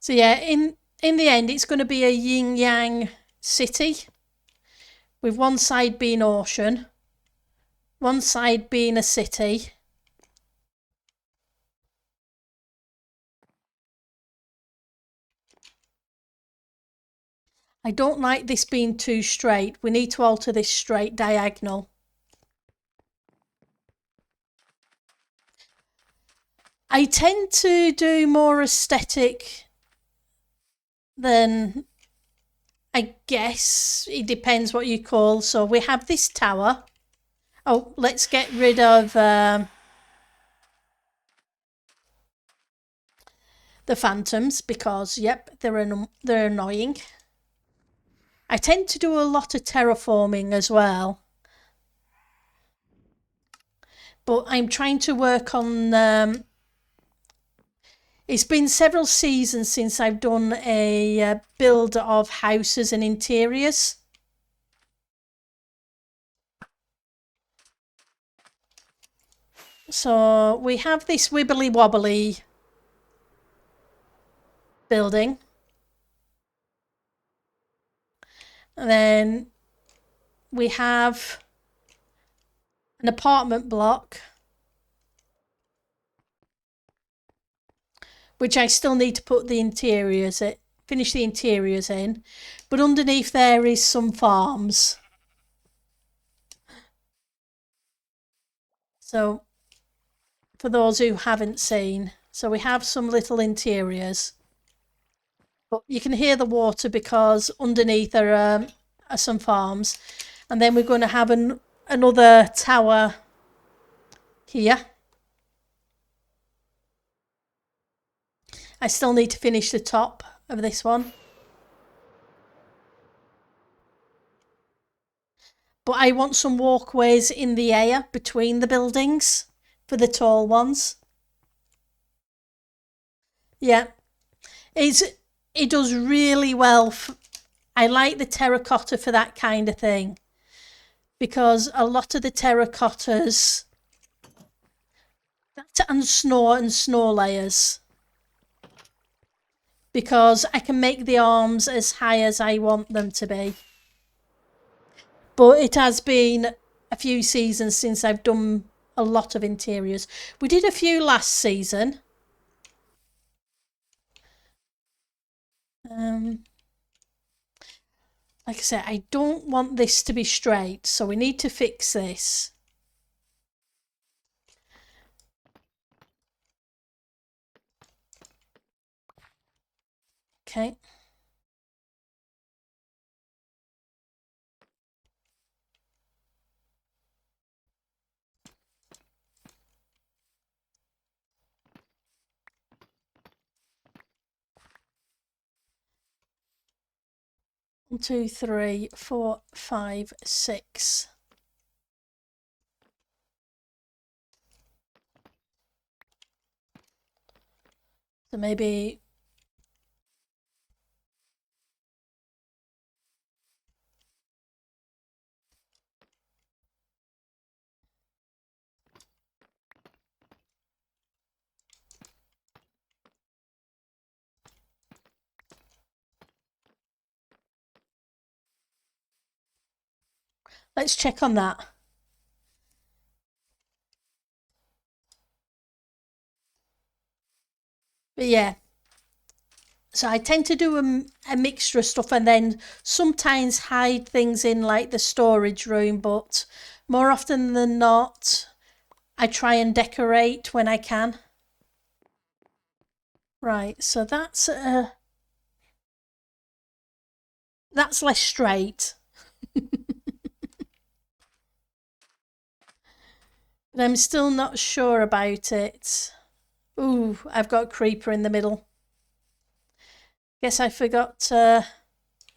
So yeah, in the end, it's going to be a yin-yang city, with one side being ocean, one side being a city. I don't like this being too straight. We need to alter this straight diagonal. I tend to do more aesthetic than, I guess, it depends what you call. So we have this tower. Oh, let's get rid of the phantoms because, yep, they're annoying. I tend to do a lot of terraforming as well. But I'm trying to work on... it's been several seasons since I've done a build of houses and interiors. So we have this wibbly wobbly building. And then we have an apartment block, which I still need to put the interiors in, finish the interiors in. But underneath there is some farms. So for those who haven't seen, so we have some little interiors. But you can hear the water because underneath are some farms. And then we're going to have another tower here. I still need to finish the top of this one. But I want some walkways in the air between the buildings for the tall ones. Yeah, it does really well. I like the terracotta for that kind of thing because a lot of the terracottas and snow layers, because I can make the arms as high as I want them to be. But it has been a few seasons since I've done a lot of interiors. We did a few last season. Like I said, I don't want this to be straight, so we need to fix this. Okay. One, two, three, four, 5, 6. So maybe let's check on that. But yeah, so I tend to do a mixture of stuff and then sometimes hide things in like the storage room, but more often than not, I try and decorate when I can. Right, so that's less straight. But I'm still not sure about it. Ooh, I've got a creeper in the middle. Guess I forgot to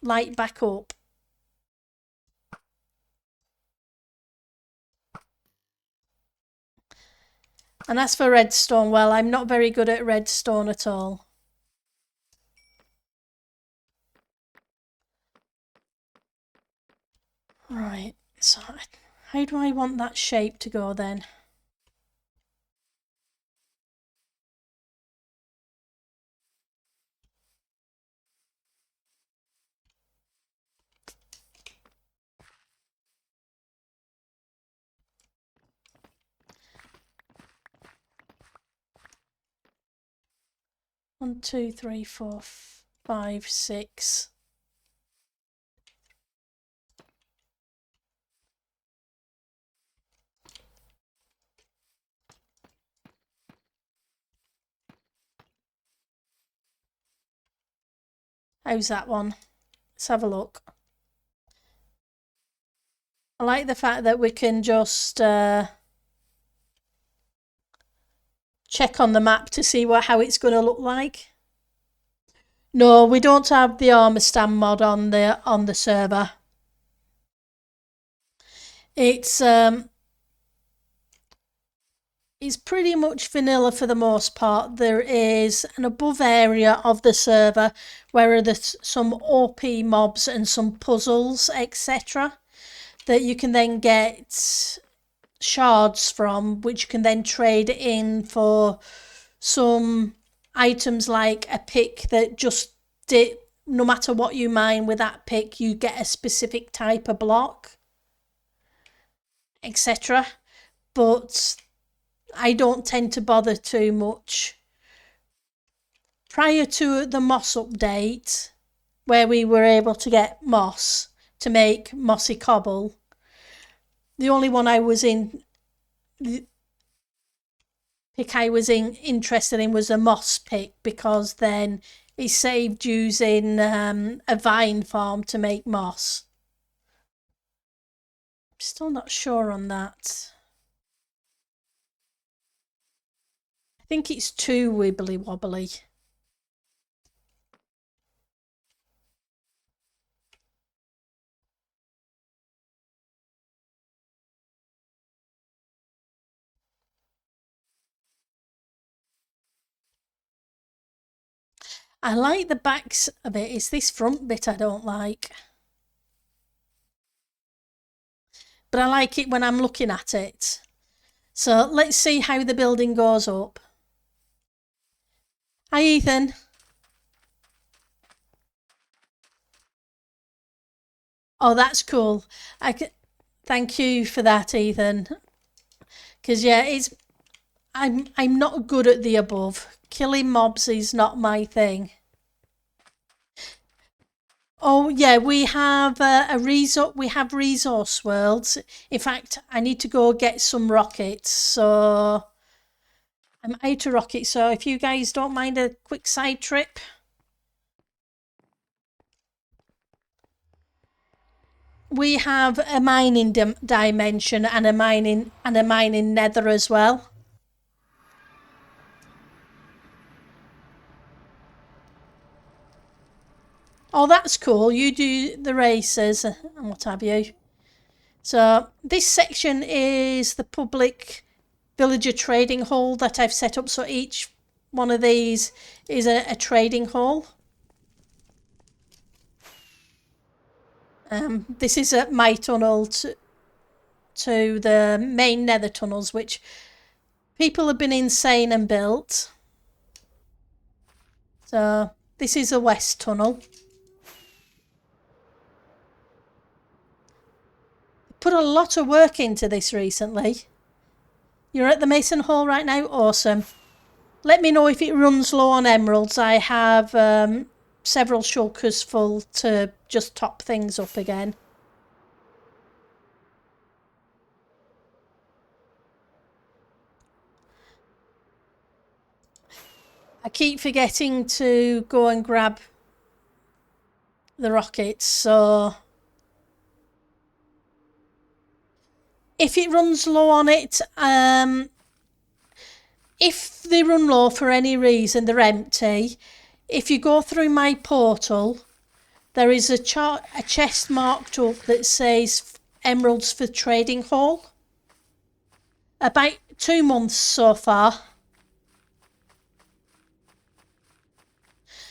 light back up. And as for redstone, well, I'm not very good at redstone at all. Right, so how do I want that shape to go then? One, two, three, four, five, six. How's that one? Let's have a look. I like the fact that we can just check on the map to see how it's going to look like. No, we don't have the armor stand mod on the server. It's pretty much vanilla for the most part. There is an above area of the server where there's some OP mobs and some puzzles, etc., that you can then get shards from, which you can then trade in for some items like a pick that just no matter what you mine with that pick, you get a specific type of block, etc. But I don't tend to bother too much. Prior to the moss update, where we were able to get moss to make mossy cobble, the only one I was interested in was a moss pick, because then it saved using a vine farm to make moss. I'm still not sure on that. I think it's too wibbly wobbly. I like the backs of it. It's this front bit I don't like. But I like it when I'm looking at it. So let's see how the building goes up. Hi, Ethan. Oh, that's cool. Thank you for that, Ethan. Because yeah, I'm not good at the above. Killing mobs is not my thing. Oh yeah, we have We have resource worlds. In fact, I need to go get some rockets. So I'm out of rockets. So if you guys don't mind a quick side trip. We have a mining dimension and a mining nether as well. Oh, that's cool. You do the races and what have you. So this section is the public villager trading hall that I've set up. So each one of these is a trading hall. This is my tunnel to the main nether tunnels, which people have been insane and built. So this is the west tunnel. Put a lot of work into this recently. You're at the Mason Hall right now? Awesome. let me know if it runs low on emeralds. I have several shulkers full to just top things up again. I keep forgetting to go and grab the rockets, so if it runs low on it, if they run low for any reason, they're empty. If you go through my portal, there is a chest marked up that says Emeralds for Trading Hall. About 2 months so far.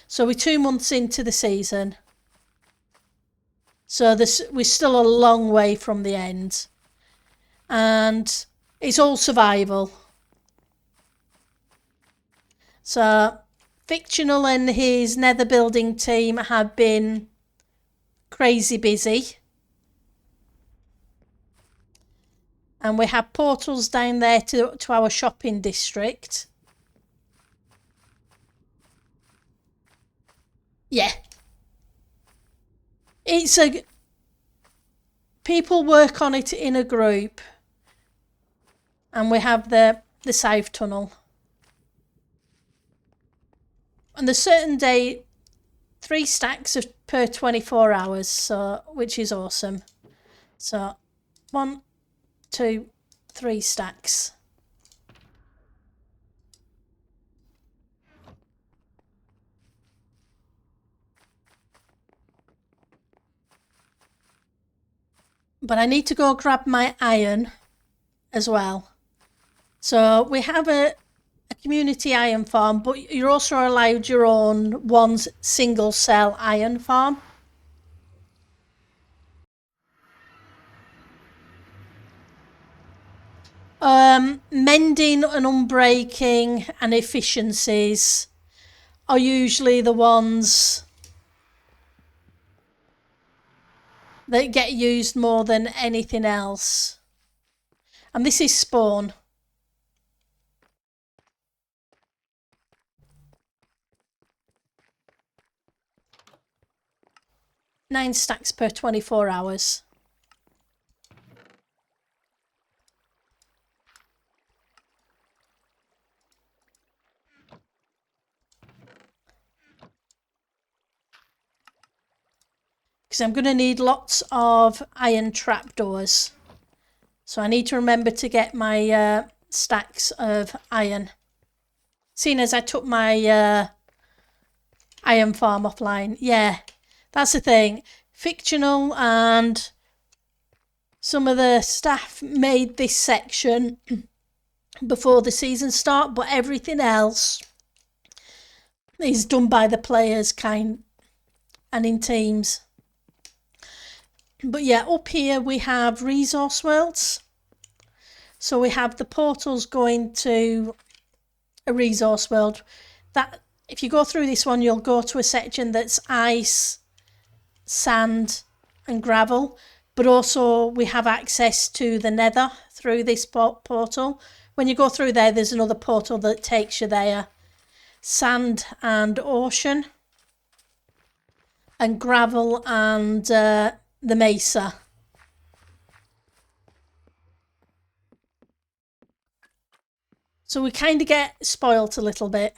So we're 2 months into the season. So we're still a long way from the end. And it's all survival. So Fictional and his nether building team have been crazy busy. And we have portals down there to our shopping district. Yeah. People work on it in a group. And we have the south tunnel. On the certain day, 3 stacks per 24 hours, so which is awesome. So 1, 2, 3 stacks. But I need to go grab my iron as well. So we have a community iron farm, but you're also allowed your own one single cell iron farm. Mending and unbreaking and efficiencies are usually the ones that get used more than anything else. And this is spawn. Nine stacks per 24 hours. Because I'm going to need lots of iron trapdoors. So I need to remember to get my stacks of iron. Seeing as I took my iron farm offline. Yeah, that's the thing. Fictional and some of the staff made this section before the season start, but everything else is done by the players and in teams. But yeah, up here we have resource worlds. So we have the portals going to a resource world. That if you go through this one, you'll go to a section that's ice, sand and gravel. But also we have access to the nether through this portal. When you go through there, there's another portal that takes you there. Sand and ocean. And gravel and the mesa. So we kind of get spoilt a little bit.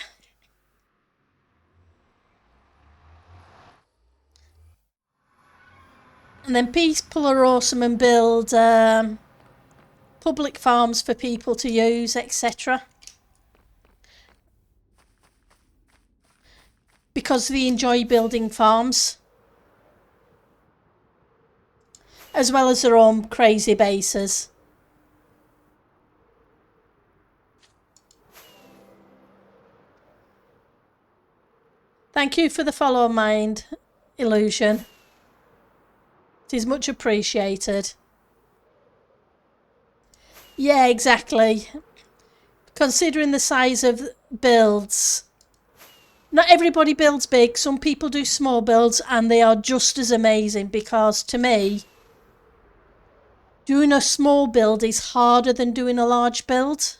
And then people are awesome and build public farms for people to use, etc. Because they enjoy building farms. As well as their own crazy bases. Thank you for the follow, Mind Illusion. It is much appreciated. Yeah, exactly. Considering the size of builds. Not everybody builds big. Some people do small builds and they are just as amazing, because to me, doing a small build is harder than doing a large build.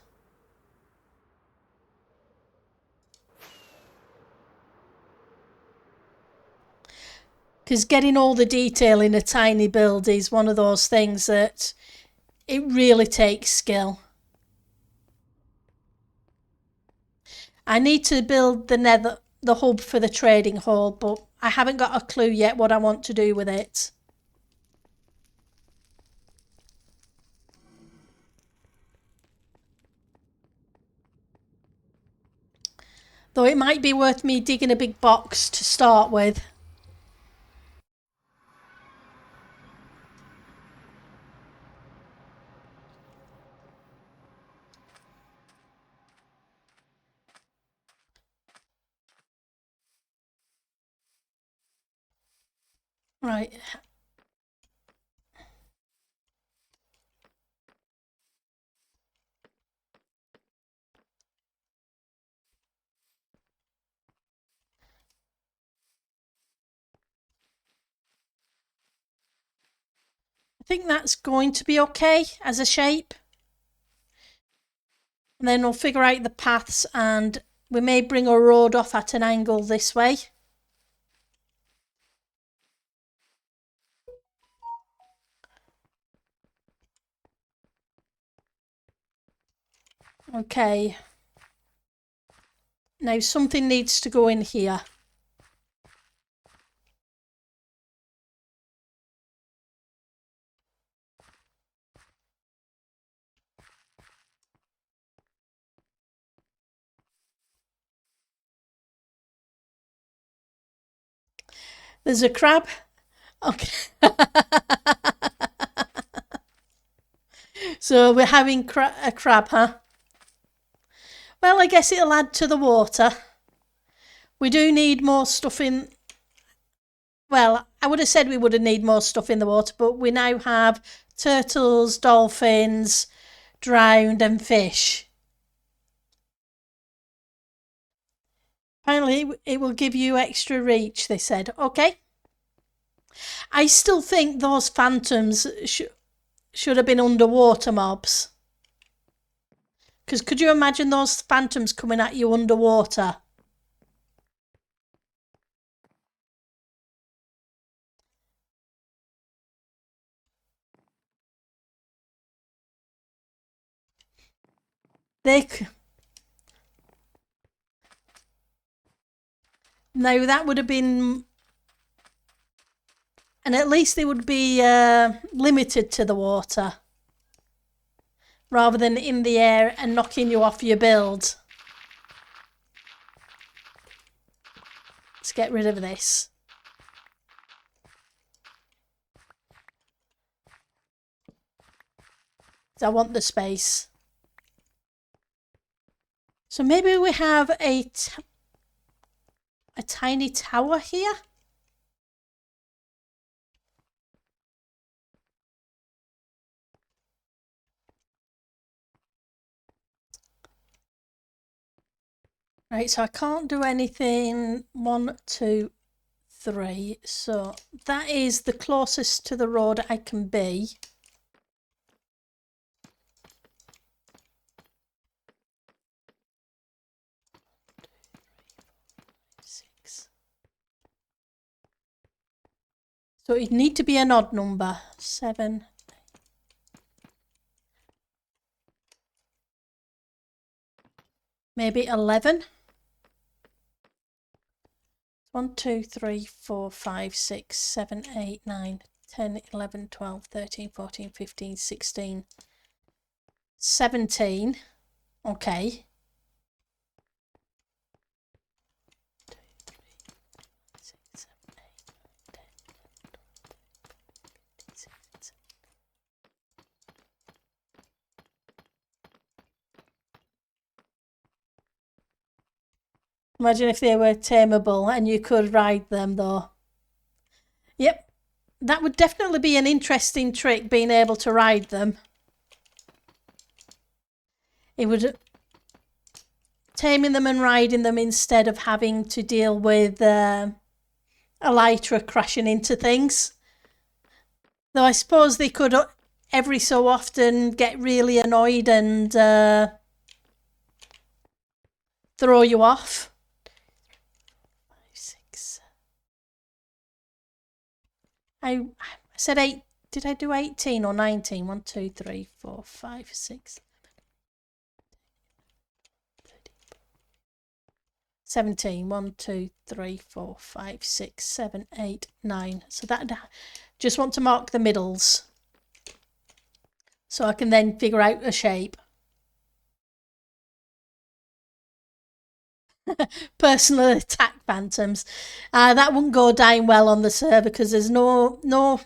Because getting all the detail in a tiny build is one of those things that it really takes skill. I need to build the hub for the trading hall, but I haven't got a clue yet what I want to do with it. Though it might be worth me digging a big box to start with. Right. I think that's going to be okay as a shape. And then we'll figure out the paths, and we may bring a road off at an angle this way. Okay. Now something needs to go in here. There's a crab. Okay. So we're having a crab, huh? Well, I guess it'll add to the water. We do need more stuff in... Well, I would have said we would have need more stuff in the water, but we now have turtles, dolphins, drowned and fish. Apparently it will give you extra reach, they said. Okay. I still think those phantoms should have been underwater mobs. Because could you imagine those phantoms coming at you underwater? No, that would have been... And at least they would be limited to the water, rather than in the air and knocking you off your build. Let's get rid of this. I want the space. So maybe we have a tiny tower here. Right, so I can't do anything 1, 2, 3. So that is the closest to the road I can be. So it'd need to be an odd number. 7. Maybe 11. 1, 2, 3, 4, 5, 6, 7, 8, 9, 10, 11, 12, 13, 14, 15, 16, 17. Okay. 2, 3, 6, 7, 8, 9, 10, 11, 12, 13, 14, 15, 16, 17. Imagine if they were tameable and you could ride them though. Yep, that would definitely be an interesting trick, being able to ride them. It would... Taming them and riding them instead of having to deal with elytra crashing into things. Though I suppose they could every so often get really annoyed and throw you off. 5, 6. I said 8. Did I do 18 or 19? 1, 2, 3, 4, 5, 6, 17. 1, 2, 3, 4, 5, 6, 7, 8, 9. So that, just want to mark the middles so I can then figure out a shape. Personal attack phantoms. That wouldn't go down well on the server because there's no,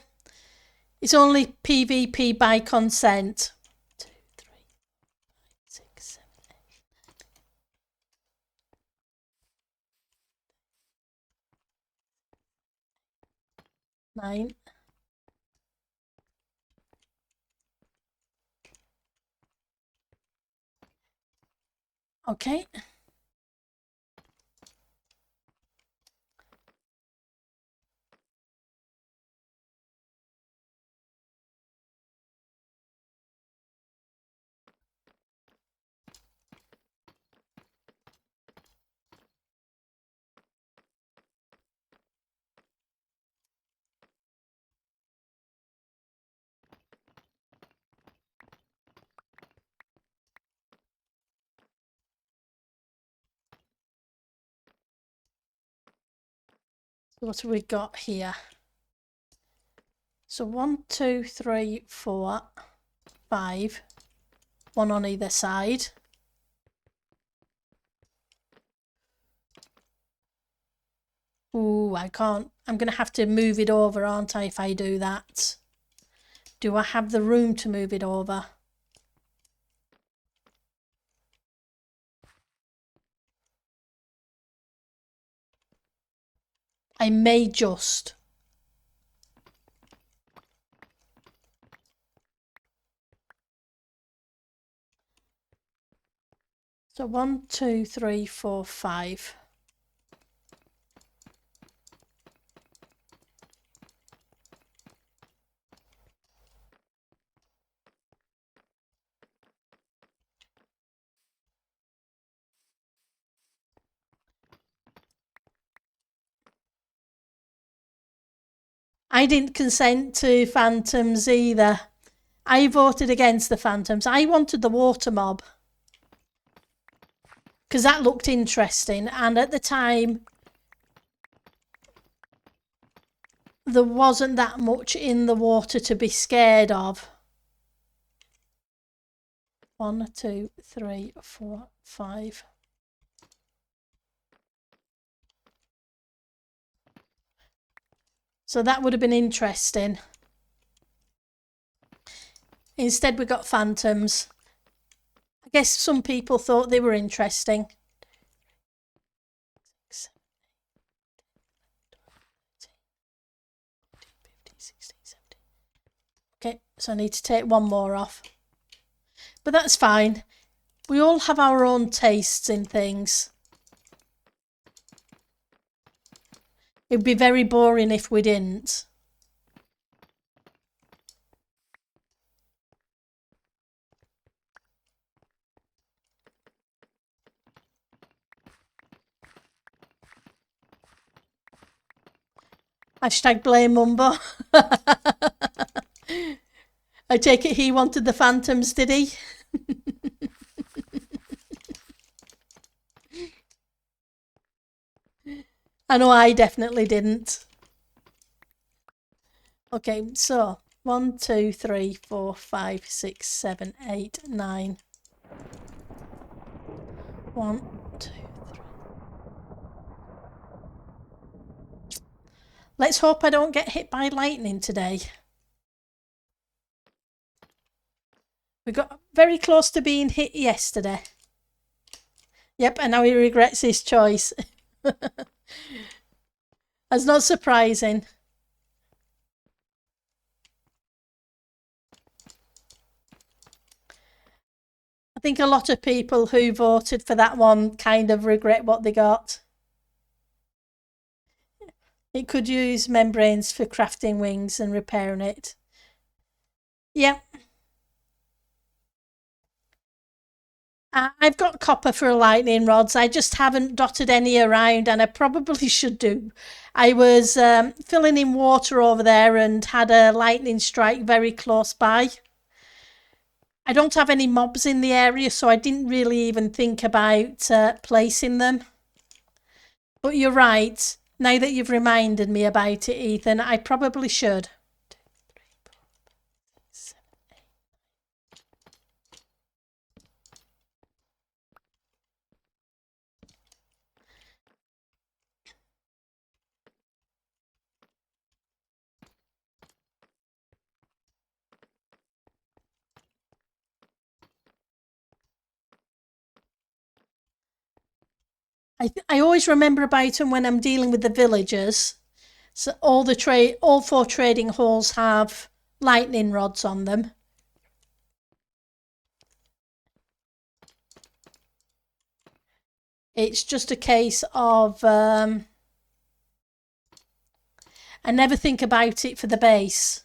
it's only PvP by consent. 2, 3, 6, 7, 8, 9. Okay. So what have we got here? So 1, 2, 3, 4, 5. One on either side. Ooh, I can't. I'm going to have to move it over, aren't I, if I do that? Do I have the room to move it over? I may just. So 1, 2, 3, 4, 5. I didn't consent to phantoms either. I voted against the phantoms. I wanted the water mob because that looked interesting, and at the time there wasn't that much in the water to be scared of. 1, 2, 3, 4, 5. So that would have been interesting. Instead we got phantoms. I guess some people thought they were interesting. Okay, so I need to take one more off. But that's fine. We all have our own tastes in things. It'd be very boring if we didn't. Hashtag blame Mumbo. I take it he wanted the phantoms, did he? I know I definitely didn't. Okay, so 1, 2, 3, 4, 5, 6, 7, 8, 9. 1, 2, 3. Let's hope I don't get hit by lightning today. We got very close to being hit yesterday. Yep, and now he regrets his choice. That's not surprising. I think a lot of people who voted for that one kind of regret what they got. It could use membranes for crafting wings and repairing it. Yep. I've got copper for lightning rods. I just haven't dotted any around, and I probably should do. I was filling in water over there and had a lightning strike very close by. I don't have any mobs in the area, so I didn't really even think about placing them. But you're right. Now that you've reminded me about it, Ethan, I probably should. I always remember about them when I'm dealing with the villagers. So all 4 trading halls have lightning rods on them. It's just a case of I never think about it for the base.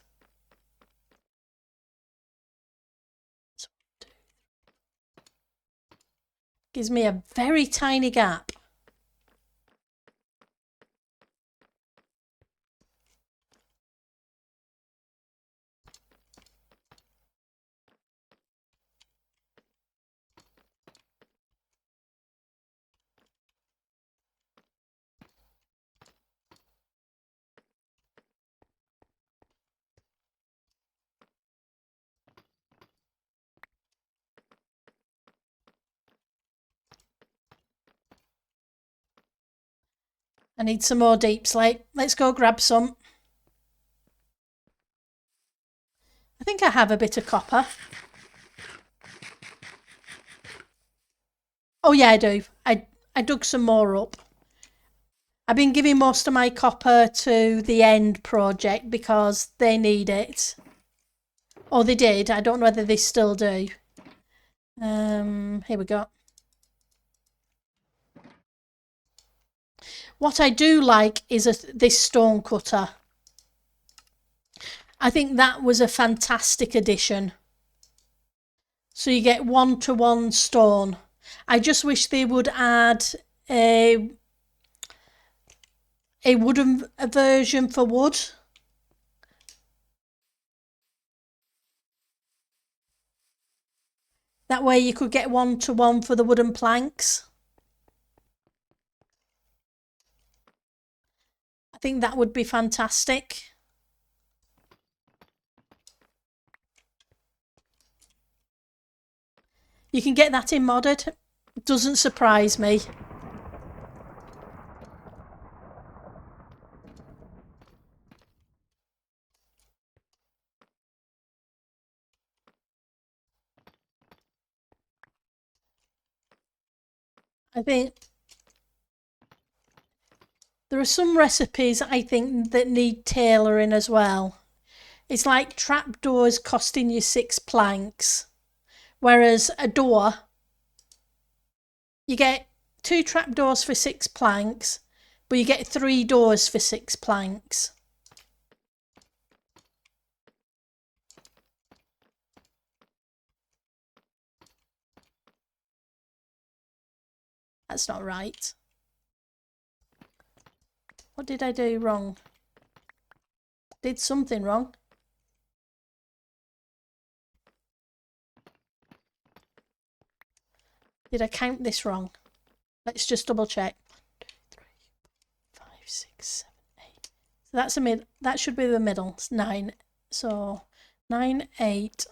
Gives me a very tiny gap. I need some more deep slate. Let's go grab some. I think I have a bit of copper. Oh yeah, I do. I dug some more up. I've been giving most of my copper to the End project because they need it. Oh, they did. I don't know whether they still do. Here we go. What I do like is this stone cutter. I think that was a fantastic addition. So you get 1-to-1 stone. I just wish they would add a wooden version for wood. That way you could get 1-to-1 for the wooden planks. I think that would be fantastic. You can get that in modded. Doesn't surprise me. I think there are some recipes I think that need tailoring as well. It's like trapdoors costing you 6 planks, whereas a door, you get 2 trapdoors for 6 planks, but you get 3 doors for 6 planks. That's not right. What did I do wrong? Did something wrong. Did I count this wrong? Let's just double check. 1, 2, 3, 4, 5, 6, 7, 8. So that's a mid. That should be the middle. It's 9. So 9, 8,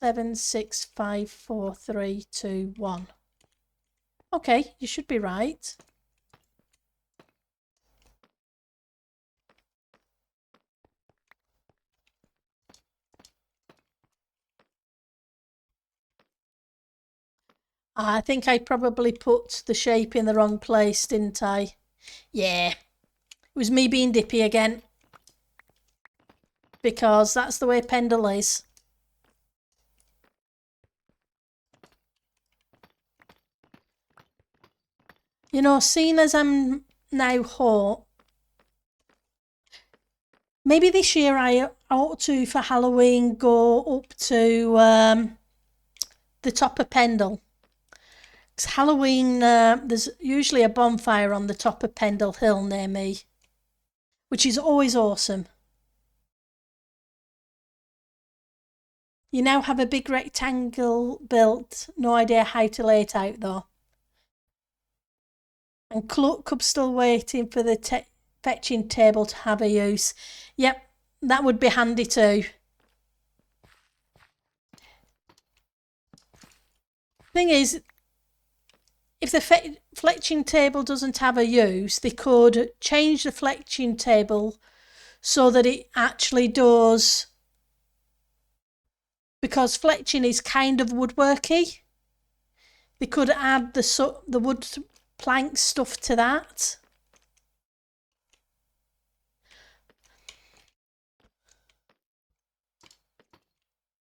7, 6, 5, 4, 3, 2, 1. Okay, you should be right. I think I probably put the shape in the wrong place, didn't I? Yeah. It was me being dippy again. Because that's the way Pendle is. You know, seeing as I'm now hot, maybe this year I ought to, for Halloween, go up to the top of Pendle 'Cause Halloween, there's usually a bonfire on the top of Pendle Hill near me, which is always awesome. You now have a big rectangle built. No idea how to lay it out though. And Cup's still waiting for the fetching table to have a use. Yep, that would be handy too. Thing is, if the fletching table doesn't have a use, they could change the fletching table so that it actually does, because fletching is kind of woodworky. They could add the wood plank stuff to that.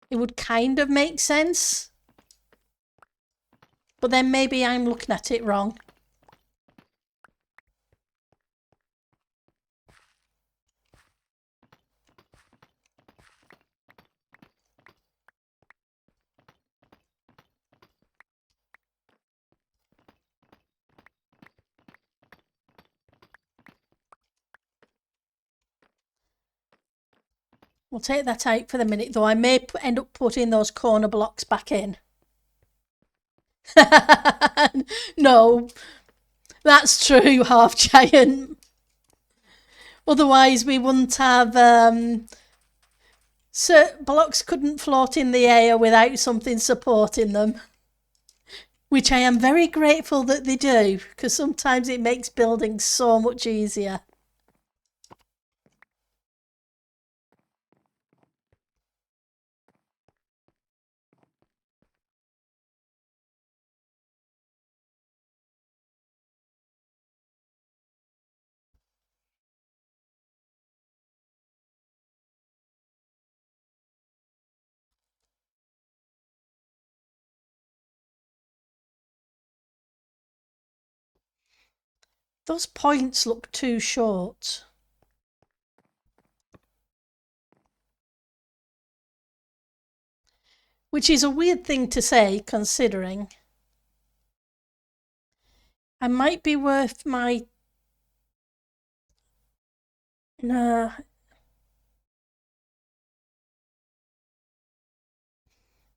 It would kind of make sense. But then maybe I'm looking at it wrong. We'll take that out for the minute, though I may end up putting those corner blocks back in. No, that's true, half giant. Otherwise, we wouldn't have. Blocks couldn't float in the air without something supporting them. Which I am very grateful that they do, because sometimes it makes building so much easier. Those points look too short. Which is a weird thing to say, considering. I might be worth my... Nah.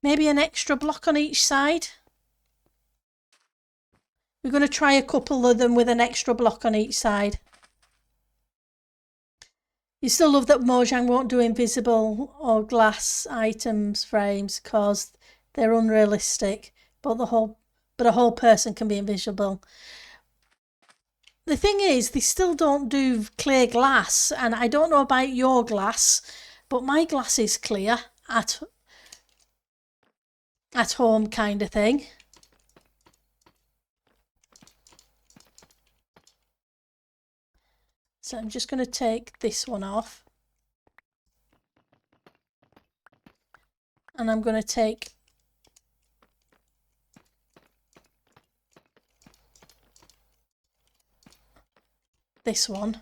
Maybe an extra block on each side? We're going to try a couple of them with an extra block on each side. You still love that Mojang won't do invisible or glass items frames because they're unrealistic, but a whole person can be invisible. The thing is, they still don't do clear glass, and I don't know about your glass, but my glass is clear at home kind of thing. So I'm just going to take this one off. And I'm going to take this one.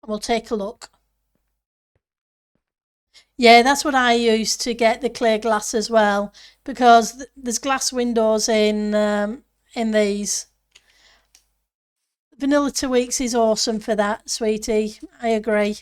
We'll take a look. Yeah, that's what I use to get the clear glass as well, because there's glass windows in these. Vanilla 2 weeks is awesome for that, sweetie. I agree.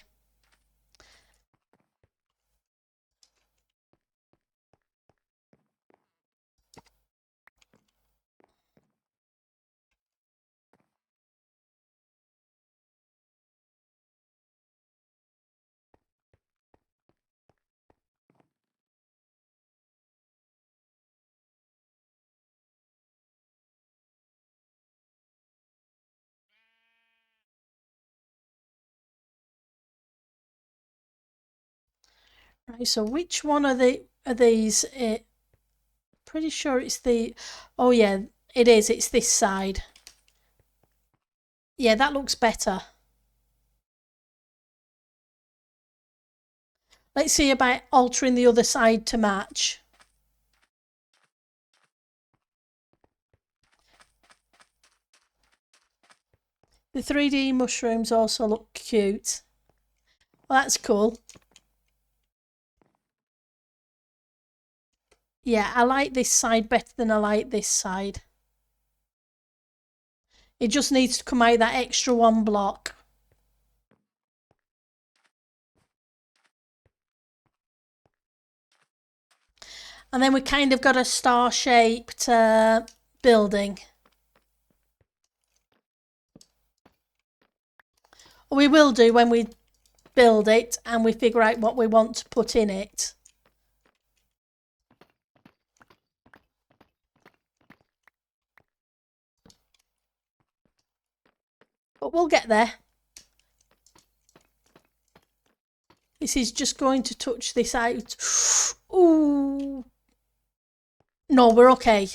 Right, so which one are these? Pretty sure it's the... Oh yeah, it is. It's this side. Yeah, that looks better. Let's see about altering the other side to match. The 3D mushrooms also look cute. Well, that's cool. Yeah, I like this side better than I like this side. It just needs to come out that extra 1 block. And then we kind of got a star-shaped building. We will do when we build it and we figure out what we want to put in it. But we'll get there. This is just going to touch this out. Ooh. No, we're okay.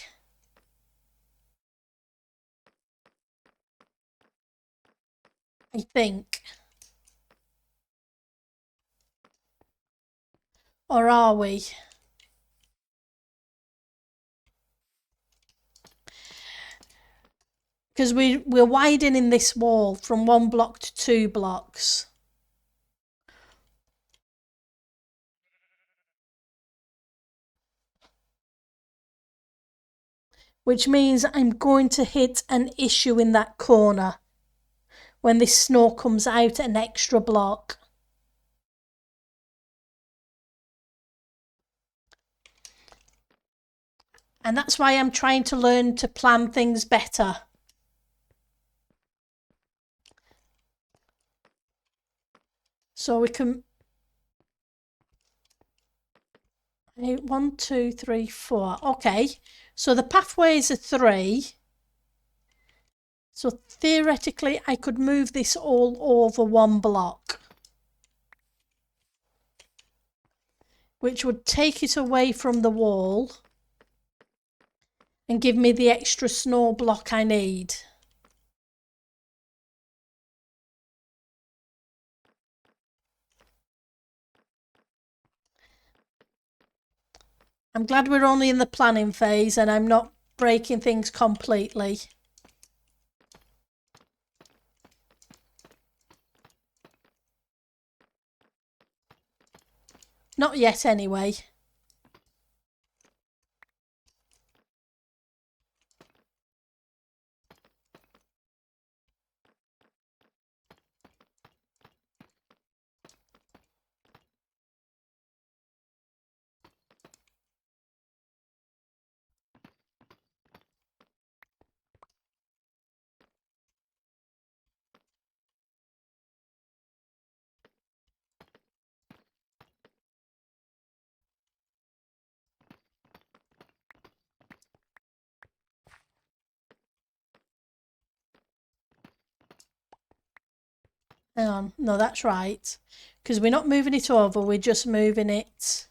I think. Or are we? Because we're widening this wall from 1 block to 2 blocks. Which means I'm going to hit an issue in that corner when this snow comes out an extra block. And that's why I'm trying to learn to plan things better. So we can... 1, 2, 3, 4. Okay, so the pathways are 3. So theoretically, I could move this all over 1 block, which would take it away from the wall and give me the extra snow block I need. I'm glad we're only in the planning phase and I'm not breaking things completely. Not yet, anyway. Hang on, no, that's right. Because we're not moving it over, we're just moving it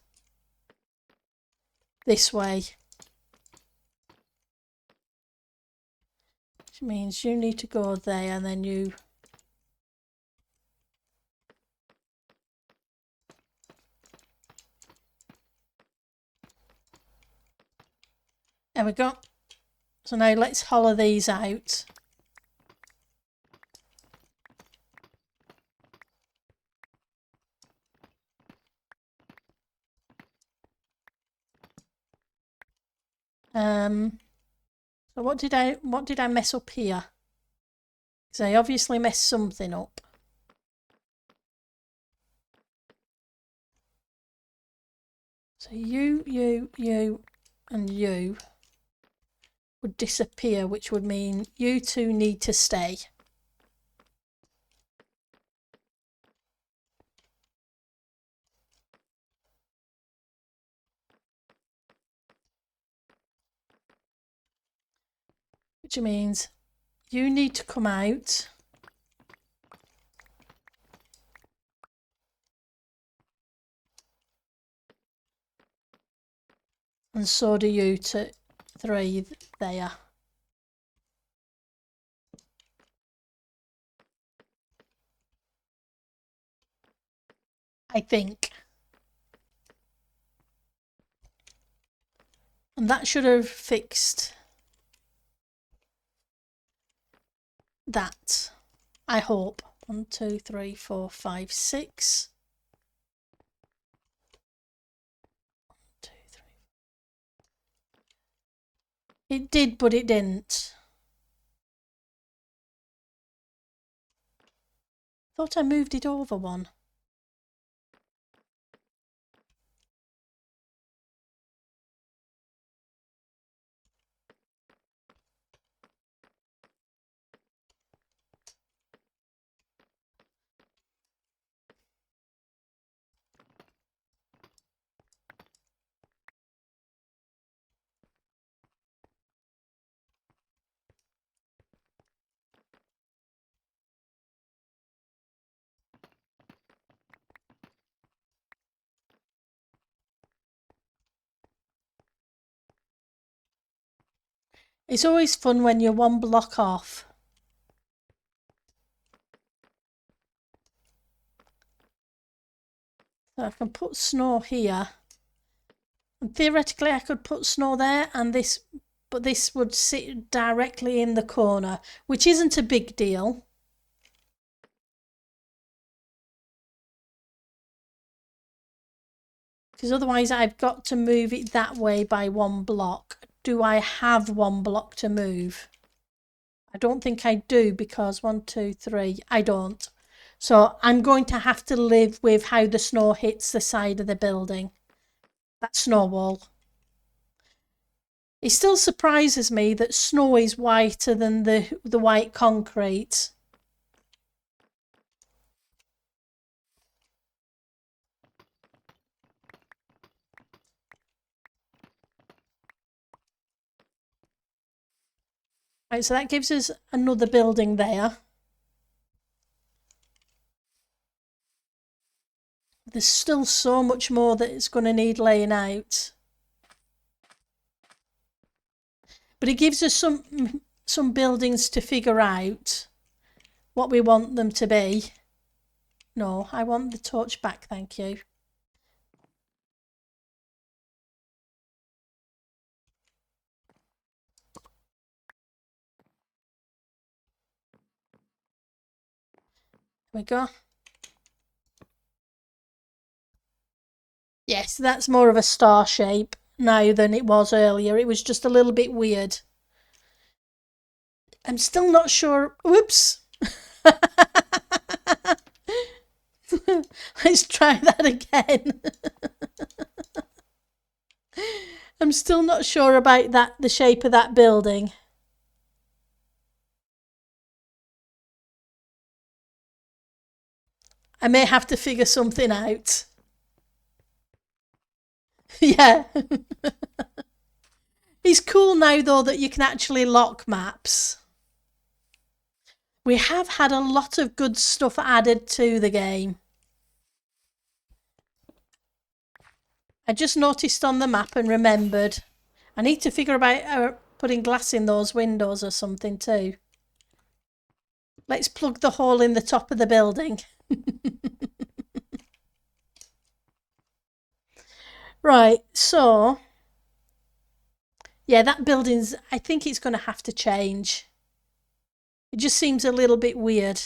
this way. Which means you need to go there and then you... There we go. So now let's hollow these out. So what did I mess up here? Because I obviously messed something up. So you, and you would disappear, which would mean you two need to stay. Which means you need to come out. And so do you 3 there. I think. And that should have fixed that, I hope. 1, 2, 3, 4, 5, 6. 1, 2, 3. It did, but it didn't. Thought I moved it over one. It's always fun when you're one block off. So I can put snow here. And theoretically I could put snow there and this, but this would sit directly in the corner, which isn't a big deal. Because otherwise I've got to move it that way by one block. Do I have one block to move? I don't think I do, because 1, 2, 3, I don't. So I'm going to have to live with how the snow hits the side of the building. That snow wall. It still surprises me that snow is whiter than the white concrete. Right, so that gives us another building there. There's still so much more that it's going to need laying out. But it gives us some buildings to figure out what we want them to be. No, I want the torch back, thank you. There we go. Yes, that's more of a star shape now than it was earlier. It was just a little bit weird. I'm still not sure. Whoops. Let's try that again. I'm still not sure about the shape of that building. I may have to figure something out. Yeah. It's cool now though that you can actually lock maps. We have had a lot of good stuff added to the game. I just noticed on the map and remembered I need to figure about putting glass in those windows or something too. Let's plug the hole in the top of the building. Right, so yeah, that building's, I think it's going to have to change. It just seems a little bit weird.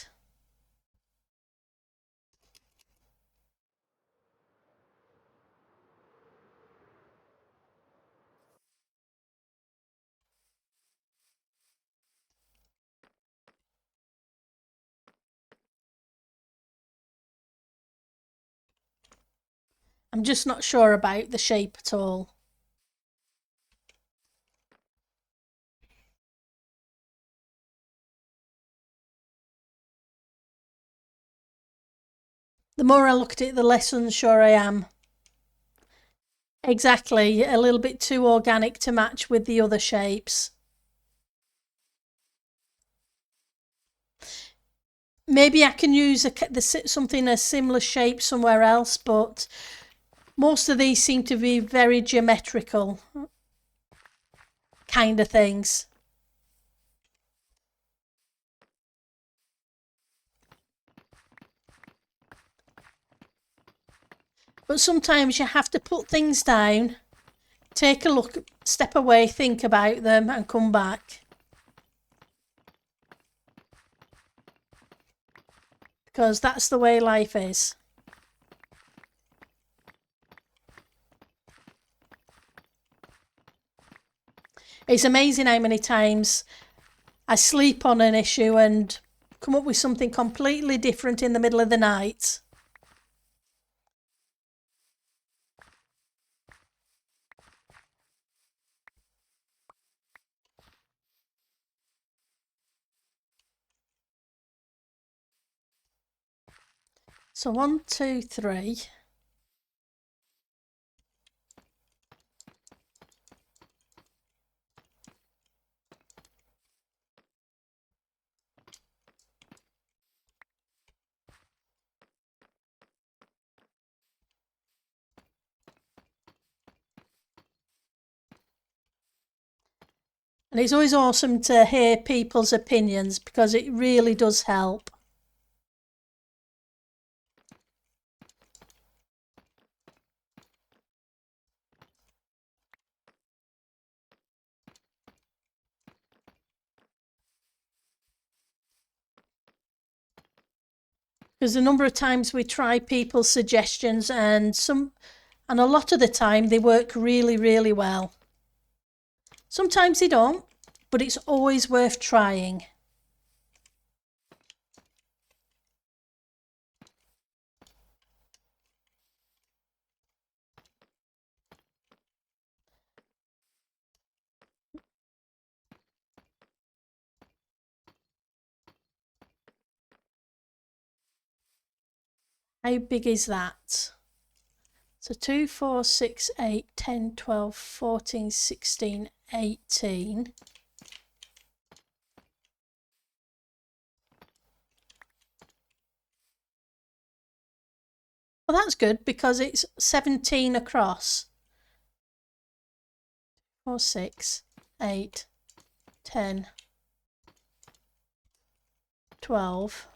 I'm just not sure about the shape at all. The more I look at it, the less unsure I am. Exactly, a little bit too organic to match with the other shapes. Maybe I can use something a similar shape somewhere else, but most of these seem to be very geometrical kind of things. But sometimes you have to put things down take a look, step away, think about them and come back. Because that's the way life is. It's amazing how many times I sleep on an issue and come up with something completely different in the middle of the night. So 1, 2, 3. And it's always awesome to hear people's opinions because it really does help. Because a number of times we try people's suggestions and a lot of the time they work really, really well. Sometimes they don't, but it's always worth trying. How big is that? So 2, 4, 6, 8, 10, 12, 14, 16, 18. Well, that's good because it's 17 across. 4, 6, 8, 10, 12.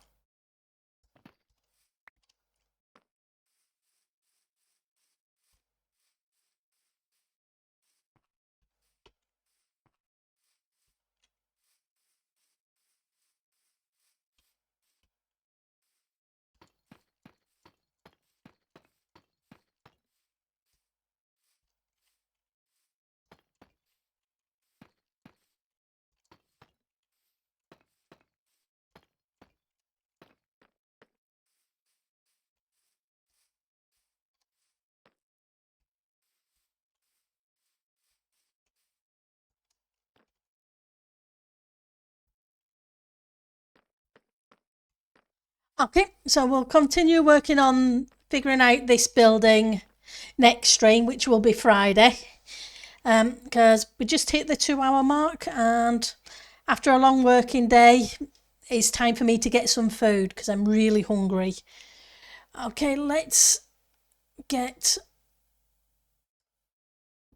Okay, so we'll continue working on figuring out this building next stream, which will be Friday, because we just hit the 2-hour mark, and after a long working day, it's time for me to get some food because I'm really hungry. Okay, let's get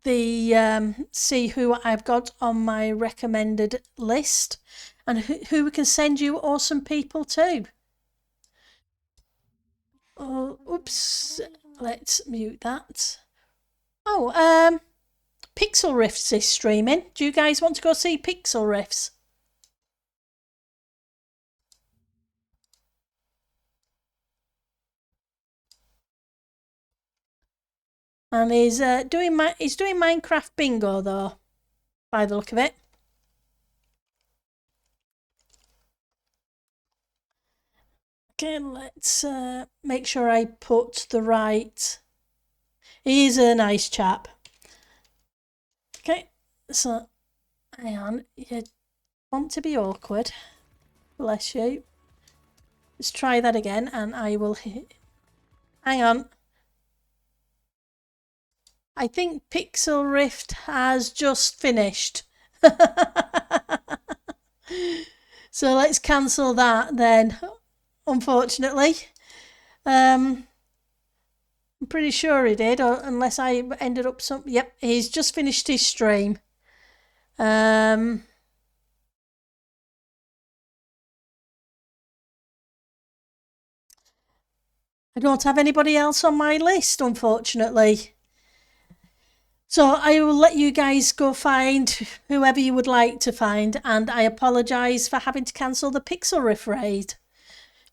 the see who I've got on my recommended list and who we can send you awesome people to. Oh, oops. Let's mute that. Oh, Pixel Rifts is streaming. Do you guys want to go see Pixel Rifts? And he's doing Minecraft bingo though, by the look of it. Okay, let's make sure I put the right. He's a nice chap. Okay, so hang on. You want to be awkward? Bless you. Let's try that again, and I will hit. Hang on. I think Pixel Rift has just finished. So let's cancel that then, unfortunately. I'm pretty sure he did, or unless I ended up some. Yep, he's just finished his stream. I don't have anybody else on my list, unfortunately. So I will let you guys go find whoever you would like to find, and I apologise for having to cancel the Pixel Riff raid.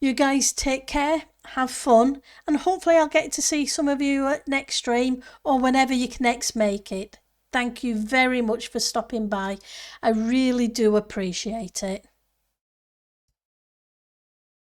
You guys take care, have fun, and hopefully I'll get to see some of you at next stream or whenever you can next make it. Thank you very much for stopping by. I really do appreciate it.